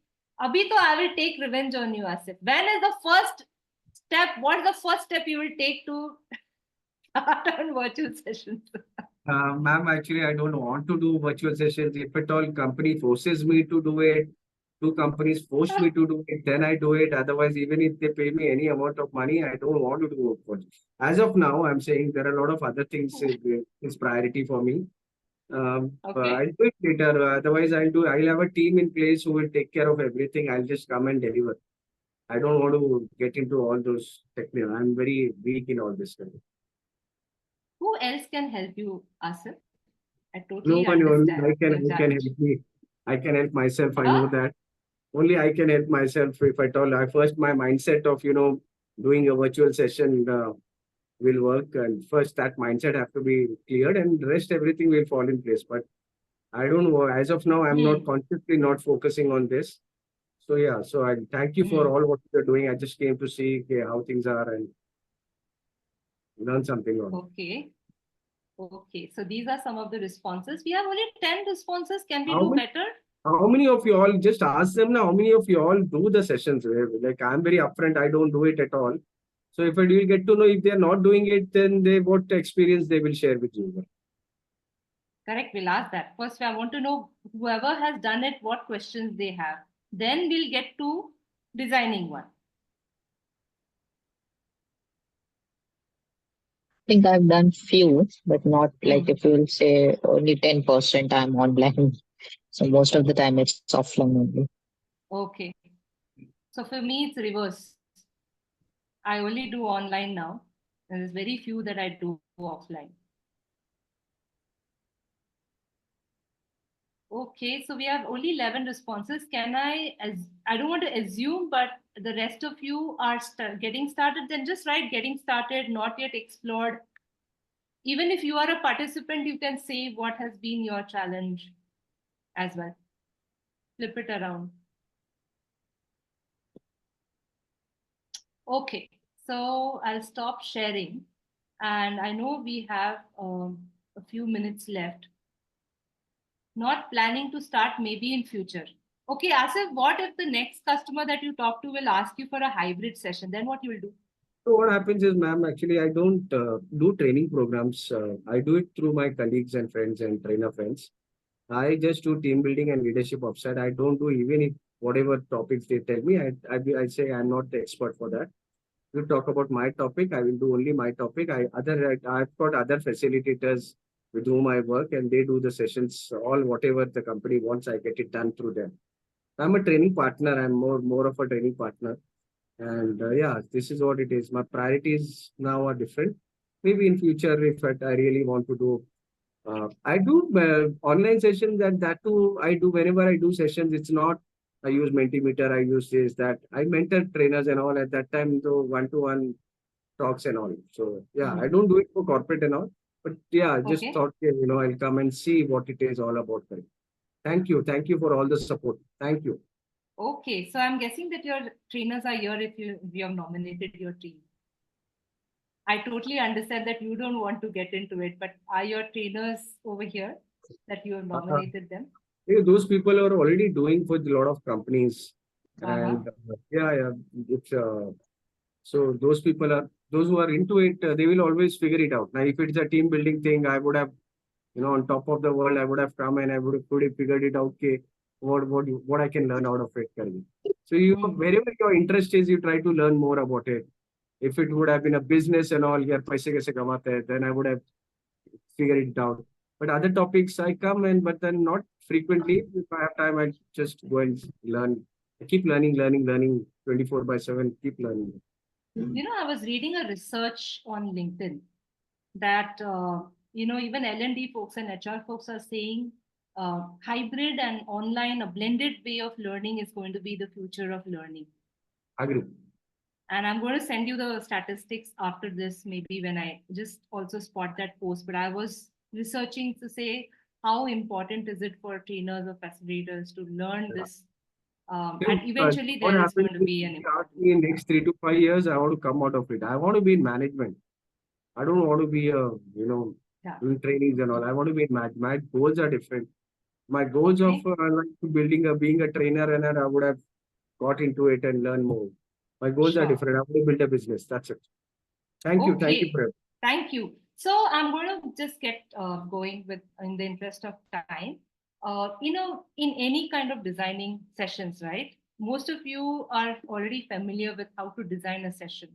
Abhi to I will take revenge on you, Asif. When is the first step? What is the first step you will take to start on virtual sessions? Ma'am, actually, I don't want to do virtual sessions. If at all company forces me to do it, two companies force me to do it, then I do it. Otherwise, even if they pay me any amount of money, I don't want to do it. As of now, I'm saying there are a lot of other things is priority for me. I'll do it later. Otherwise, I'll have a team in place who will take care of everything. I'll just come and deliver. I don't want to get into all those technical. I'm very weak in all this stuff. Who else can help you, Asif? I totally understand. No one can help me. I can help myself. I know that. Only I can help myself if at all. First, my mindset of doing a virtual session will work, and first that mindset have to be cleared, and the rest everything will fall in place. But I don't know. As of now, I'm not consciously not focusing on this. So yeah. So I thank you for all what you're doing. I just came to see how things are and learn something on. Okay. So these are some of the responses. We have only 10 responses. Can we do better? How many of you all, just ask them now, how many of you all do the sessions? Like I'm very upfront, I don't do it at all. So if I will get to know if they're not doing it, then what experience they will share with you. Correct, we'll ask that. First, I want to know whoever has done it, what questions they have. Then we'll get to designing one. I think I've done few, but not like if you will say only 10% I'm online. So most of the time it's offline only. Okay. So for me, it's reverse. I only do online now. There's very few that I do offline. Okay, so we have only 11 responses. I don't want to assume, but the rest of you are getting started, then just write getting started, not yet explored. Even if you are a participant, you can say what has been your challenge as well. Flip it around. Okay, so I'll stop sharing. And I know we have a few minutes left. Not planning to start maybe in future. Okay, Asif, what if the next customer that you talk to will ask you for a hybrid session? Then what you will do? So what happens is, ma'am, actually, I don't do training programs. I do it through my colleagues and friends and trainer friends. I just do team building and leadership offsite. I don't do even if whatever topics they tell me. I say I'm not the expert for that. You talk about my topic, I will do only my topic. I've got other facilitators with whom I work, and they do the sessions. All whatever the company wants, I get it done through them. I'm a training partner. I'm more of a training partner. And yeah, this is what it is. My priorities now are different. Maybe in future, if I really want to do, I do online sessions, and that too, I do whenever I do sessions. It's not I use Mentimeter, I use this, that. I mentor trainers and all at that time, so one-to-one talks and all. So yeah, I don't do it for corporate and all. But yeah, just thought, I'll come and see what it is all about. Thank you. Thank you for all the support. Thank you. Okay, so I'm guessing that your trainers are here if you have nominated your team. I totally understand that you don't want to get into it, but are your trainers over here that you have nominated them? Those people are already doing for a lot of companies. And it's so those people are those who are into it, they will always figure it out. Now, if it's a team building thing, I would have, on top of the world, I would have come and I would have figured it out. Okay, what I can learn out of it. So wherever your interest is, you try to learn more about it. If it would have been a business and all, here paise kaise kamate hai, then I would have figured it out. But other topics I come in, but then not frequently. If I have time, I just go and learn. I keep learning 24/7. Keep learning. I was reading a research on LinkedIn that, even L&D folks and HR folks are saying hybrid and online, a blended way of learning is going to be the future of learning. Agree. And I'm going to send you the statistics after this, maybe when I just also spot that post. But I was researching to say how important is it for trainers or facilitators to learn this. And eventually there is going to be an impact. In the next 3 to 5 years, I want to come out of it. I want to be in management. I don't want to be doing trainings and all. I want to be in management. My goals are different. My goals of being a trainer, and I would have got into it and learn more. My goals are different. I want to build a business. That's it. Thank you. Thank you, Prem. Thank you. So I'm going to just get going in the interest of time. In any kind of designing sessions, right? Most of you are already familiar with how to design a session.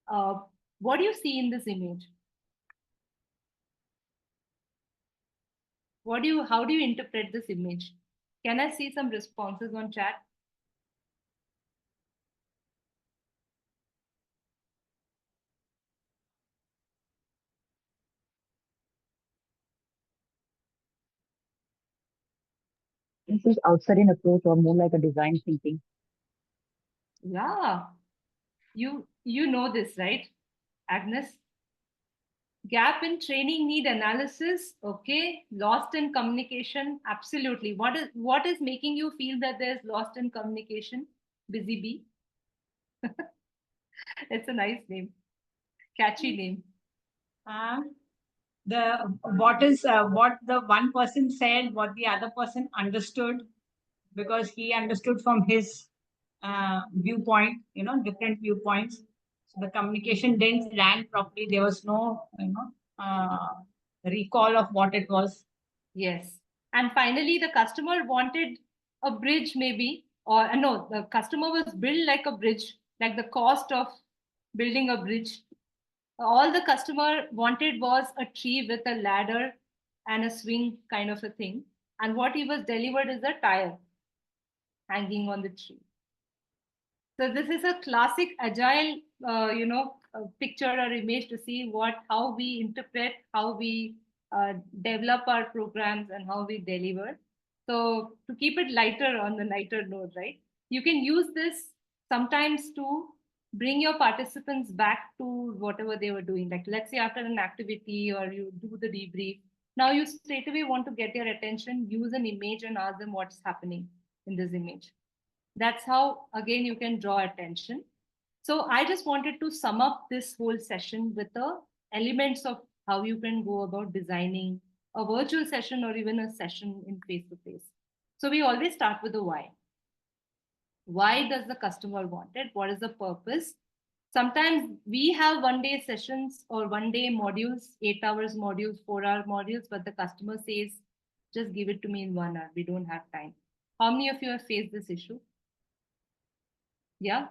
What do you see in this image? How do you interpret this image? Can I see some responses on chat? This is outside-in approach or more like a design thinking? Yeah, you know this, right, Agnes? Gap in training need analysis. Okay, lost in communication. Absolutely. What is making you feel that there's lost in communication? Busy Bee. It's a nice name, catchy name. What the one person said, what the other person understood, because he understood from his viewpoint, different viewpoints. So the communication didn't land properly. There was no, recall of what it was. Yes. And finally, the customer wanted a bridge, maybe, or no, the customer was built like a bridge, like the cost of building a bridge. All the customer wanted was a tree with a ladder and a swing kind of a thing. And what he was delivered is a tire hanging on the tree. So this is a classic agile, picture or image to see how we interpret, how we develop our programs and how we deliver. So to keep it lighter on the lighter note, right? You can use this sometimes to bring your participants back to whatever they were doing. Like let's say after an activity or you do the debrief. Now you straight away want to get their attention, use an image and ask them what's happening in this image. That's how, again, you can draw attention. So I just wanted to sum up this whole session with the elements of how you can go about designing a virtual session or even a session in face-to-face. So we always start with the why. Why does the customer want it? What is the purpose? Sometimes we have one-day sessions or one-day modules, 8 hours modules, 4-hour modules, but the customer says, just give it to me in 1 hour. We don't have time. How many of you have faced this issue? Yeah.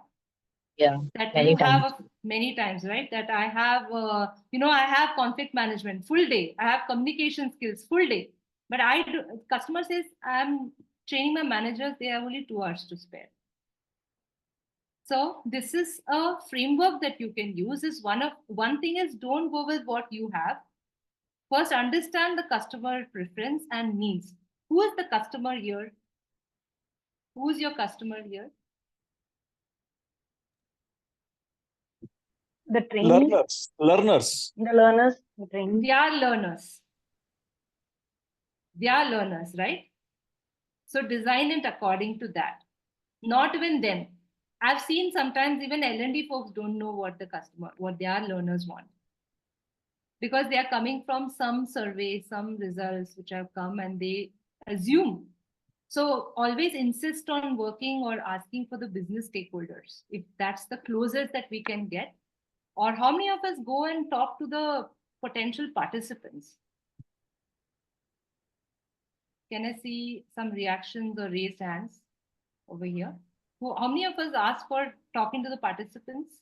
That you have many times, right? That I have, I have conflict management full day. I have communication skills full day. But customer says, I'm training my managers. They have only 2 hours to spare. So this is a framework that you can use. One thing is don't go with what you have. First, understand the customer preference and needs. Who is the customer here? Who is your customer here? The trainees? Learners. The learners, the trainees. They are learners. They are learners, right? So design it according to that. Not even them. I've seen sometimes even L&D folks don't know what their learners want. Because they are coming from some survey, some results which have come and they assume. So always insist on working or asking for the business stakeholders. If that's the closest that we can get. Or how many of us go and talk to the potential participants? Can I see some reactions or raised hands over here? How many of us ask for talking to the participants?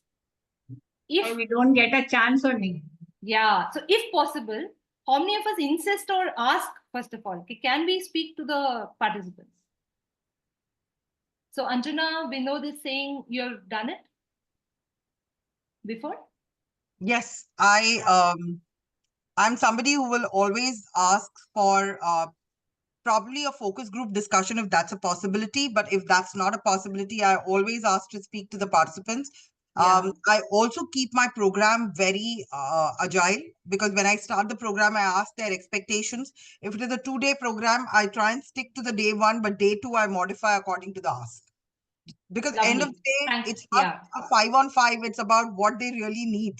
If we don't get a chance or me. Yeah. So if possible, how many of us insist or ask, first of all, can we speak to the participants? So Anjana, Vinod is saying you've done it before? Yes, I'm somebody who will always ask for probably a focus group discussion if that's a possibility. But if that's not a possibility, I always ask to speak to the participants. I also keep my program very agile because when I start the program, I ask their expectations. If it is a 2-day program, I try and stick to the day 1, but day 2, I modify according to the ask. Because end of the day, it's not a 5-on-5, it's about what they really need.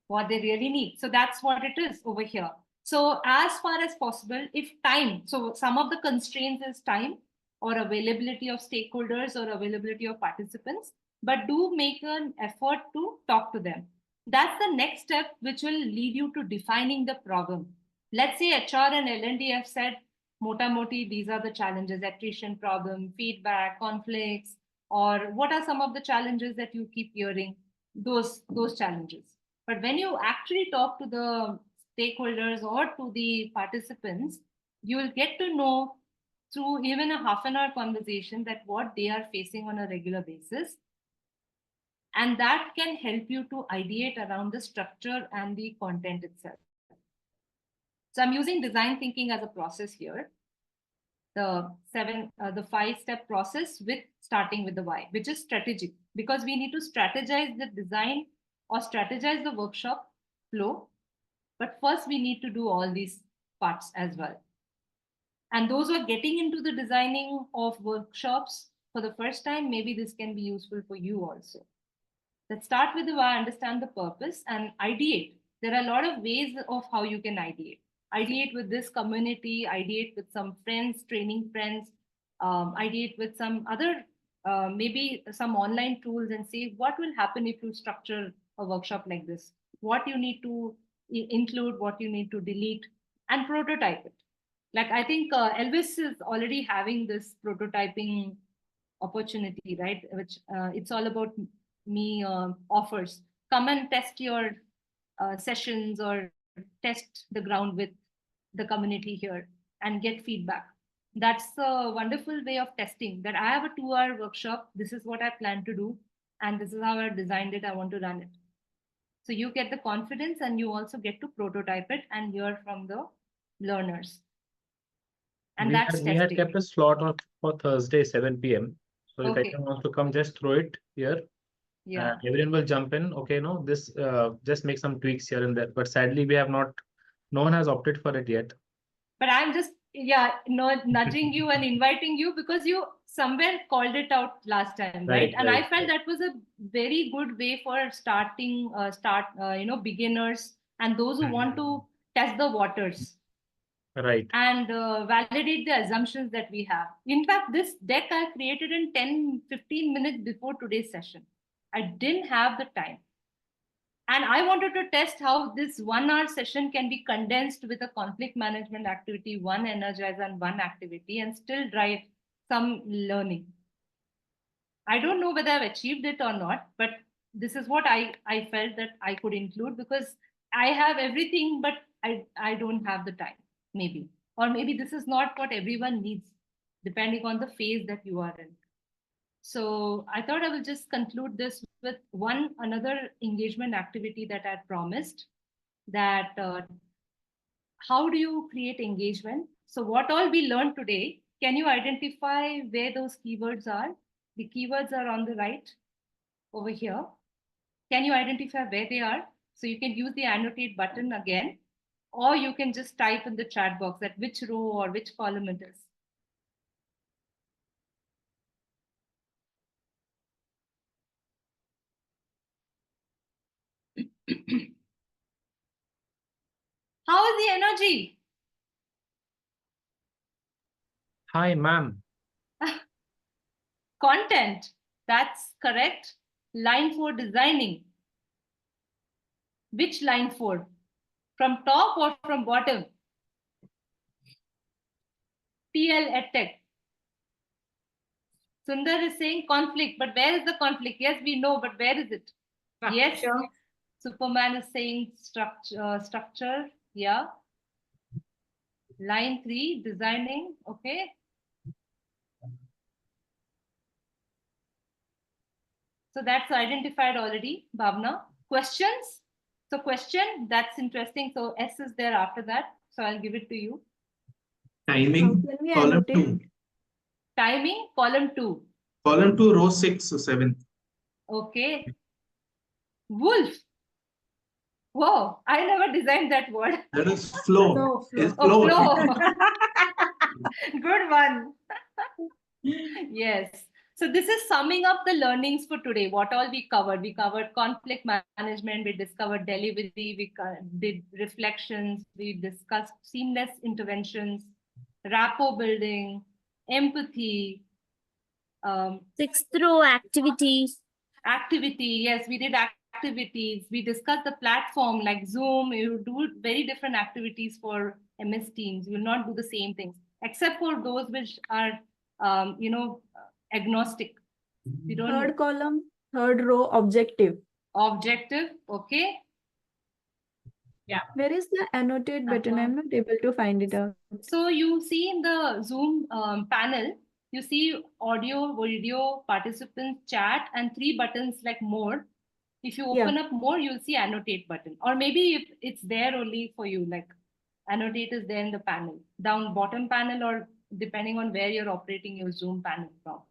What they really need. So that's what it is over here. So as far as possible, if time, so some of the constraints is time or availability of stakeholders or availability of participants, but do make an effort to talk to them. That's the next step, which will lead you to defining the problem. Let's say HR and L&D have said, mota moti, these are the challenges, attrition problem, feedback, conflicts, or what are some of the challenges that you keep hearing? Those challenges. But when you actually talk to the stakeholders or to the participants, you will get to know through even a half-an-hour conversation that what they are facing on a regular basis. And that can help you to ideate around the structure and the content itself. So I'm using design thinking as a process here. The 5-step process with starting with the why, which is strategic, because we need to strategize the design or strategize the workshop flow. But first we need to do all these parts as well. And those who are getting into the designing of workshops for the first time, maybe this can be useful for you also. Let's start with the why, understand the purpose and ideate. There are a lot of ways of how you can ideate. Ideate with this community, ideate with some friends, training friends, ideate with some other, maybe some online tools and see what will happen if you structure a workshop like this. What you need to include, what you need to delete, and prototype it. Like I think Elvis is already having this prototyping opportunity, right? Which it's all about me offers. Come and test your sessions or test the ground with the community here and get feedback. That's a wonderful way of testing that I have a 2-hour workshop. This is what I plan to do. And this is how I designed it. I want to run it. So you get the confidence and you also get to prototype it and hear from the learners. And we had kept a slot for Thursday, 7 p.m. So if anyone wants to come, just throw it here. Yeah. Everyone will jump in. Okay, no, this just make some tweaks here and there. But sadly, no one has opted for it yet. But I'm just nudging you and inviting you because you somewhere called it out last time, right? And I felt that was a very good way for starting beginners and those who want to test the waters. Right. And validate the assumptions that we have. In fact, this deck I created in 10-15 minutes before today's session. I didn't have the time. And I wanted to test how this 1-hour session can be condensed with a conflict management activity, one energizer and one activity, and still drive some learning. I don't know whether I've achieved it or not, but this is what I felt that I could include because I have everything, but I don't have the time, maybe. Or maybe this is not what everyone needs, depending on the phase that you are in. So I thought I will just conclude this with another engagement activity that I promised, that how do you create engagement? So what all we learned today, can you identify where those keywords are? The keywords are on the right over here. Can you identify where they are? So you can use the annotate button again, or you can just type in the chat box at which row or which column it is. How is the energy? Hi, ma'am. Content. That's correct. Line 4, designing. Which line 4? From top or from bottom? TL EdTech. Sundar is saying conflict, but where is the conflict? Yes, we know, but where is it? Structure. Yes. Superman is saying structure. Yeah. Line 3, designing. Okay. So that's identified already, Bhavna. Questions? So question, that's interesting. So S is there after that. So I'll give it to you. Timing, column 2. Timing, column 2. Column 2, row 6, 7th. Okay. Wolf. Whoa, I never designed that word. That is flow. Flow. It's Oh, flow. flow. Good one. Yes. So this is summing up the learnings for today. What all we covered. We covered conflict management. We discovered delivery. We did reflections. We discussed seamless interventions, rapport building, empathy. 6th row, activities. Activity. Yes, we did activities. We discussed the platform like Zoom. You do very different activities for MS Teams. You will not do the same things, except for those which are, agnostic. You don't Third column, third row, objective. Objective, okay. Yeah. Where is the annotate button? I'm not able to find it out. So you see in the Zoom panel, you see audio, video, participants, chat, and 3 buttons like more. If you open up more, you'll see annotate button. Or maybe if it's there only for you, like annotate is there in the panel, down bottom panel, or depending on where you're operating your Zoom panel from.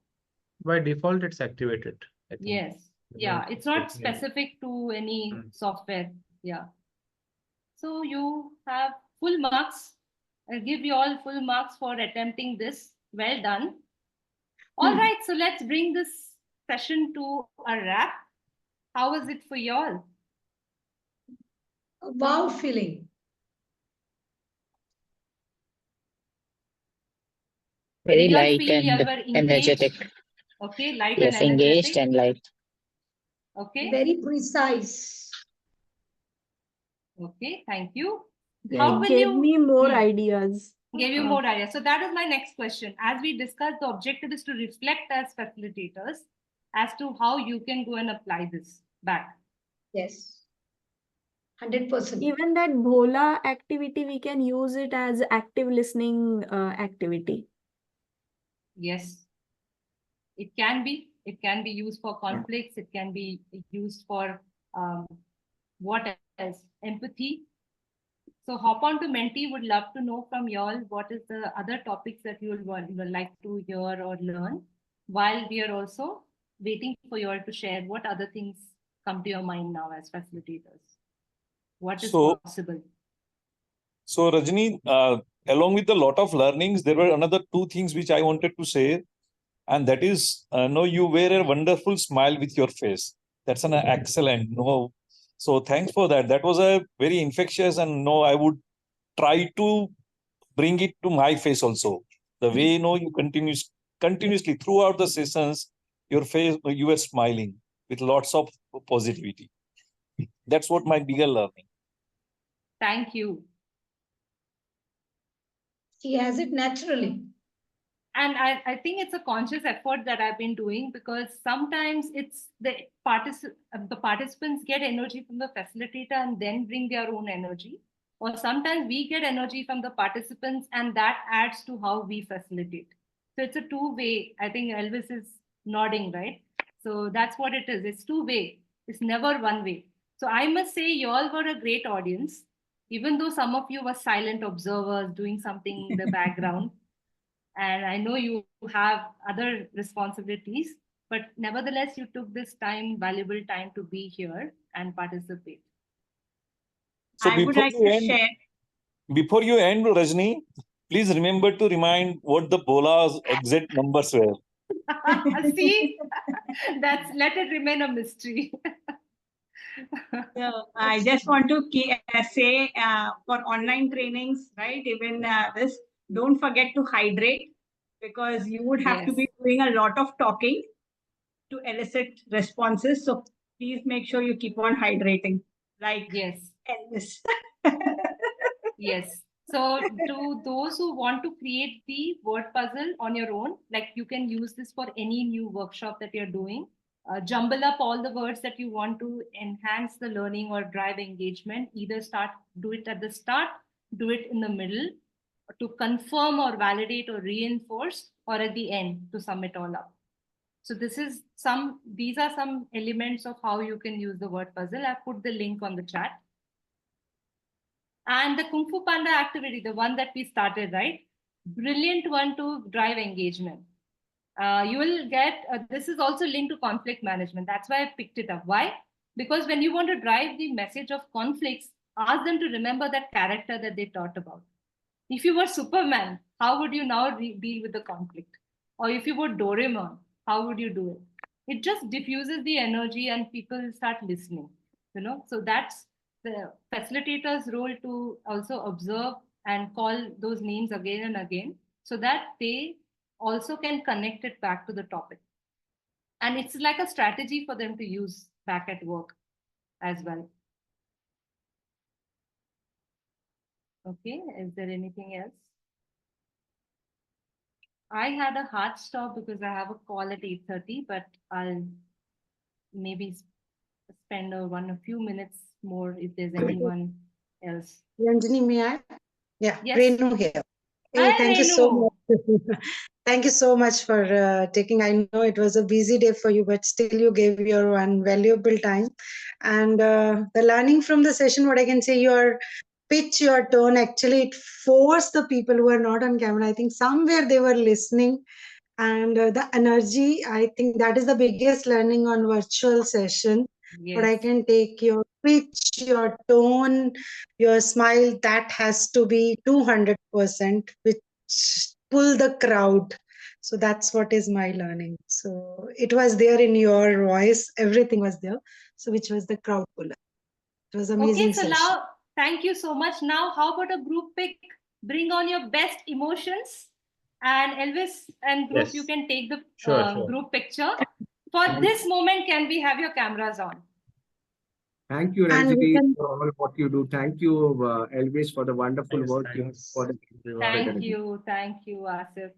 By default, it's activated. Yes. Yeah. It's not specific to any software. Yeah. So you have full marks. I'll give you all full marks for attempting this. Well done. All right. So let's bring this session to a wrap. How was it for you all? A wow feeling. Very light and energetic. Okay, light yes, and energetic. Engaged and light. Okay. Very precise. Okay, thank you. How will gave me more ideas. Gave you more ideas. So that is my next question. As we discussed, the objective is to reflect as facilitators as to how you can go and apply this back. Yes. 100%. Even that Bhola activity, we can use it as active listening activity. Yes, it can be. It can be used for conflicts. It can be used for what else? Empathy. So hop on to Menti. Would love to know from y'all what is the other topics that you would like to hear or learn, while we are also waiting for y'all to share what other things come to your mind now as facilitators. What is possible? So Rajni, along with a lot of learnings, there were another two things which I wanted to say. And that is, no, you wear a wonderful smile with your face. That's an excellent. No, so thanks for that. That was a very infectious, and no, I would try to bring it to my face also. The way you continuously throughout the sessions, your face, you were smiling with lots of positivity. That's what my bigger learning. Thank you. He has it naturally. And I think it's a conscious effort that I've been doing, because sometimes it's the participants get energy from the facilitator and then bring their own energy. Or sometimes we get energy from the participants and that adds to how we facilitate. So it's a two-way. I think Elvis is nodding, right? So that's what it is. It's two-way. It's never one way. So I must say you all were a great audience, even though some of you were silent observers doing something in the background. And I know you have other responsibilities, but nevertheless, you took this time, valuable time, to be here and participate. So I would like to share. Before you end, Rajni, please remember to remind what the Bola's exit numbers were. See, let it remain a mystery. So I just want to say for online trainings, right? Even this, don't forget to hydrate, because you would have to be doing a lot of talking to elicit responses. So please make sure you keep on hydrating, like Elvis. Yes. So to those who want to create the word puzzle on your own, like you can use this for any new workshop that you're doing. Jumble up all the words that you want to enhance the learning or drive engagement. Either do it at the start, do it in the middle to confirm or validate or reinforce, or at the end to sum it all up. So these are some elements of how you can use the word puzzle. I've put the link on the chat. And the Kung Fu Panda activity, the one that we started, right? Brilliant one to drive engagement. You will get, this is also linked to conflict management. That's why I picked it up. Why? Because when you want to drive the message of conflicts, ask them to remember that character that they taught about. If you were Superman, how would you now deal with the conflict? Or if you were Doraemon, how would you do it? It just diffuses the energy and people start listening, So that's the facilitator's role, to also observe and call those names again and again, so that they also can connect it back to the topic. And it's like a strategy for them to use back at work as well. Okay, is there anything else? I had a hard stop because I have a call at 8:30, but I'll maybe spend a few minutes more if there's anyone else. Ranjini, may I? Yeah, yes. Renu here. Hey, Hi, thank Renu. you so much. Thank you so much for taking. I know it was a busy day for you, but still you gave your one valuable time. And the learning from the session, what I can say, your pitch, your tone, actually it forced the people who are not on camera. I think somewhere they were listening. And the energy, I think that is the biggest learning on virtual session. Yes. But I can take your pitch, your tone, your smile, that has to be 200%, which pull the crowd. So that's what is my learning. So it was there in your voice, everything was there. So which was the crowd puller. It was amazing. Okay, so session. now, thank you so much. Now, how about a group pick? Bring on your best emotions. And Elvis and group, Yes. you can take the Sure. group picture. For this moment, can we have your cameras on? Thank you, Ranjini, for all what you do. Thank you, Elvis, for the wonderful work you do for the Thank you, Asif.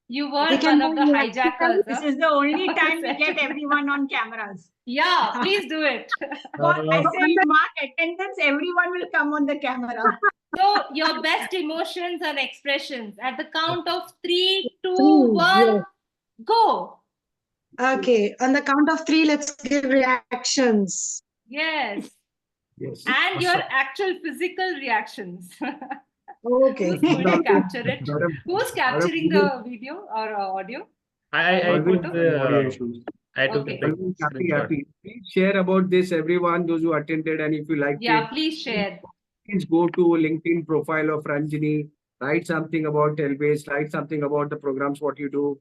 You were one of the hijackers. This is the only time we get everyone on cameras. Yeah, please do it. I say you mark attendance, everyone will come on the camera. So your best emotions and expressions at the count of 3, 2, one, go. Okay, on the count of 3, let's give reactions. Yes. Yes. And your actual physical reactions. Okay. Who's going to capture it? Madam, Who's capturing the video or audio? I took the Okay. Happy. Please share about this, everyone, those who attended, and if you liked Yeah, it, please share. please go to LinkedIn profile of Ranjini, write something about Elvis, write something about the programs, what you do.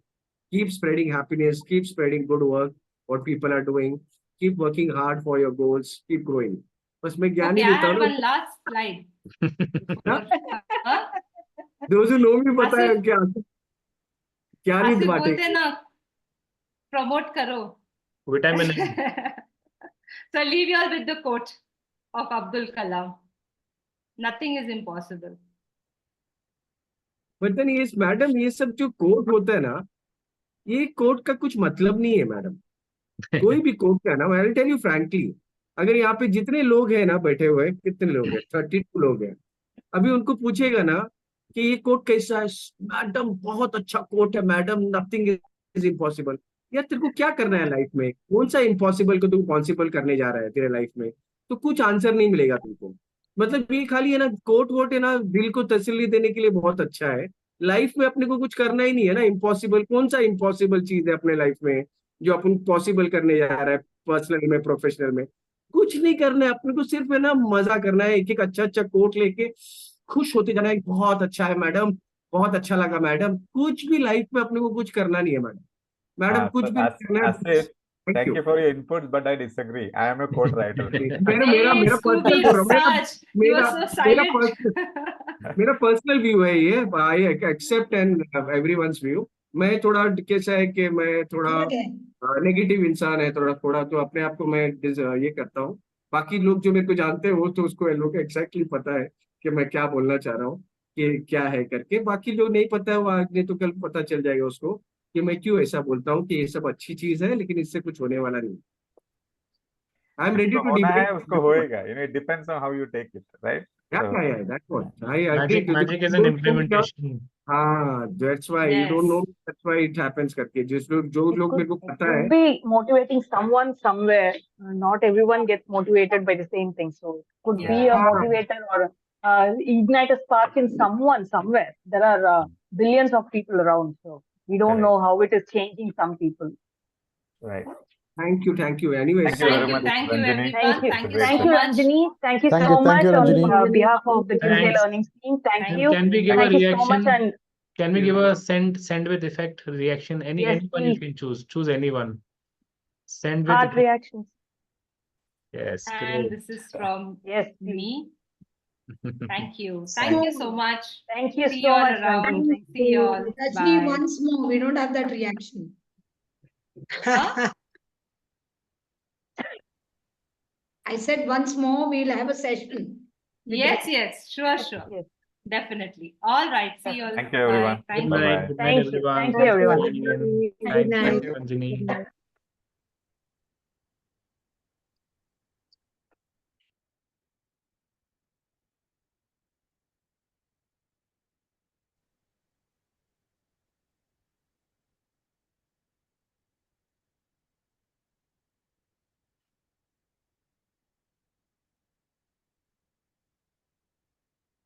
Keep spreading happiness, keep spreading good work, what people are doing. Keep working hard for your goals, keep growing. बस मैं ज्ञान Okay, he I देता had हूँ one last slide. Those who know me पता है क्या क्या नहीं आसिफ बातें बोलते हैं ना, promote करो. Vitamin. So leave you all with the quote of Abdul Kalam. Nothing is impossible. But then yes, madam ये सब जो कोट होता है ना, ये कोट का कुछ मतलब नहीं है मैडम. कोई भी कोट का ना, I will tell you frankly, अगर यहाँ पे जितने लोग हैं ना बैठे हुए, कितने लोग हैं, 32 लोग हैं, अभी उनको पूछेगा ना कि ये कोट कैसा है, मैडम बहुत अच्छा कोट है मैडम, नथिंग इज इम्पॉसिबल. यार तेरे को क्या करना है लाइफ में, कौन सा इम्पॉसिबल को तू पॉसिबल करने जा रहा है तेरे लाइफ में, तो कुछ आंसर नहीं मिलेगा तुमको. मतलब ये खाली है ना कोट वोट है ना, दिल को तसल्ली देने के लिए बहुत अच्छा है. लाइफ में अपने को कुछ करना ही नहीं है ना. इम्पॉसिबल कौन सा इम्पॉसिबल चीज है अपने लाइफ में जो अपन पॉसिबल करने जा रहा है, पर्सनल में प्रोफेशनल में. कुछ नहीं करना है अपने को, सिर्फ है ना मजा करना है, एक एक अच्छा अच्छा कोट लेके खुश होते जाना है. बहुत अच्छा है मैडम, बहुत अच्छा लगा मैडम. कुछ भी लाइफ में अपने को कुछ करना नहीं है मैडम. मैडम कुछ भी नहीं करना है. Thank you for your inputs, but I disagree. I am a quote writer. मेरा पर्सनल मेरा पर्सनल व्यू है ये. I accept and everyone's view. मैं थोड़ा कैसा है कि मैं थोड़ा नेगेटिव इंसान है, थोड़ा तो अपने आप को मैं ये करता हूँ. बाकी लोग जो मेरे को जानते हैं वो तो उसको लोग एग्जैक्टली पता है कि मैं क्या बोलना चाह रहा हूँ, कि क्या है करके. बाकी लोग नहीं पता है, वो आज नहीं तो कल पता चल जाएगा उसको कि मैं क्यों ऐसा बोलता हूँ कि ये सब अच्छी चीज है, लेकिन इससे कुछ होने वाला नहीं. I am ready to debate. उसको होएगा. It depends on how you take it, right? Yeah, that's what I agree. Magic is an implementation. हाँ, that's why you don't know. That's why it happens करके. जो लोग मेरे को पता है. Could be motivating someone somewhere. Not everyone gets motivated by the same thing. So it could be a motivator or ignite a spark in someone somewhere. There are billions of people around, so we don't know how it is changing some people. Right. Thank you. Anyways, thank you very much, Thank you, Ranjini. everyone. Thank you so much. Ranjini. Thank you so much on behalf of the Tuesday Learning team. Thank you. Can we give a Thank you so reaction? much. And can we give a send with effect reaction? Anyone you can choose. Choose anyone. Send with heart reactions. Yes. And Great. this is from me. Thank you. So- Thank you so much. Thank you See so you all much, around. Ranjini. See you all. Rajni, Bye. once more, we don't have that reaction. I said once more, we'll have a session. Yes, sure. Yes. Definitely. All right. See you all. Thank you, everyone. Bye. Thank Good you. night. Good night, everyone. Thank you, everyone. Thank you, Ranjini. Good night. Ranjini.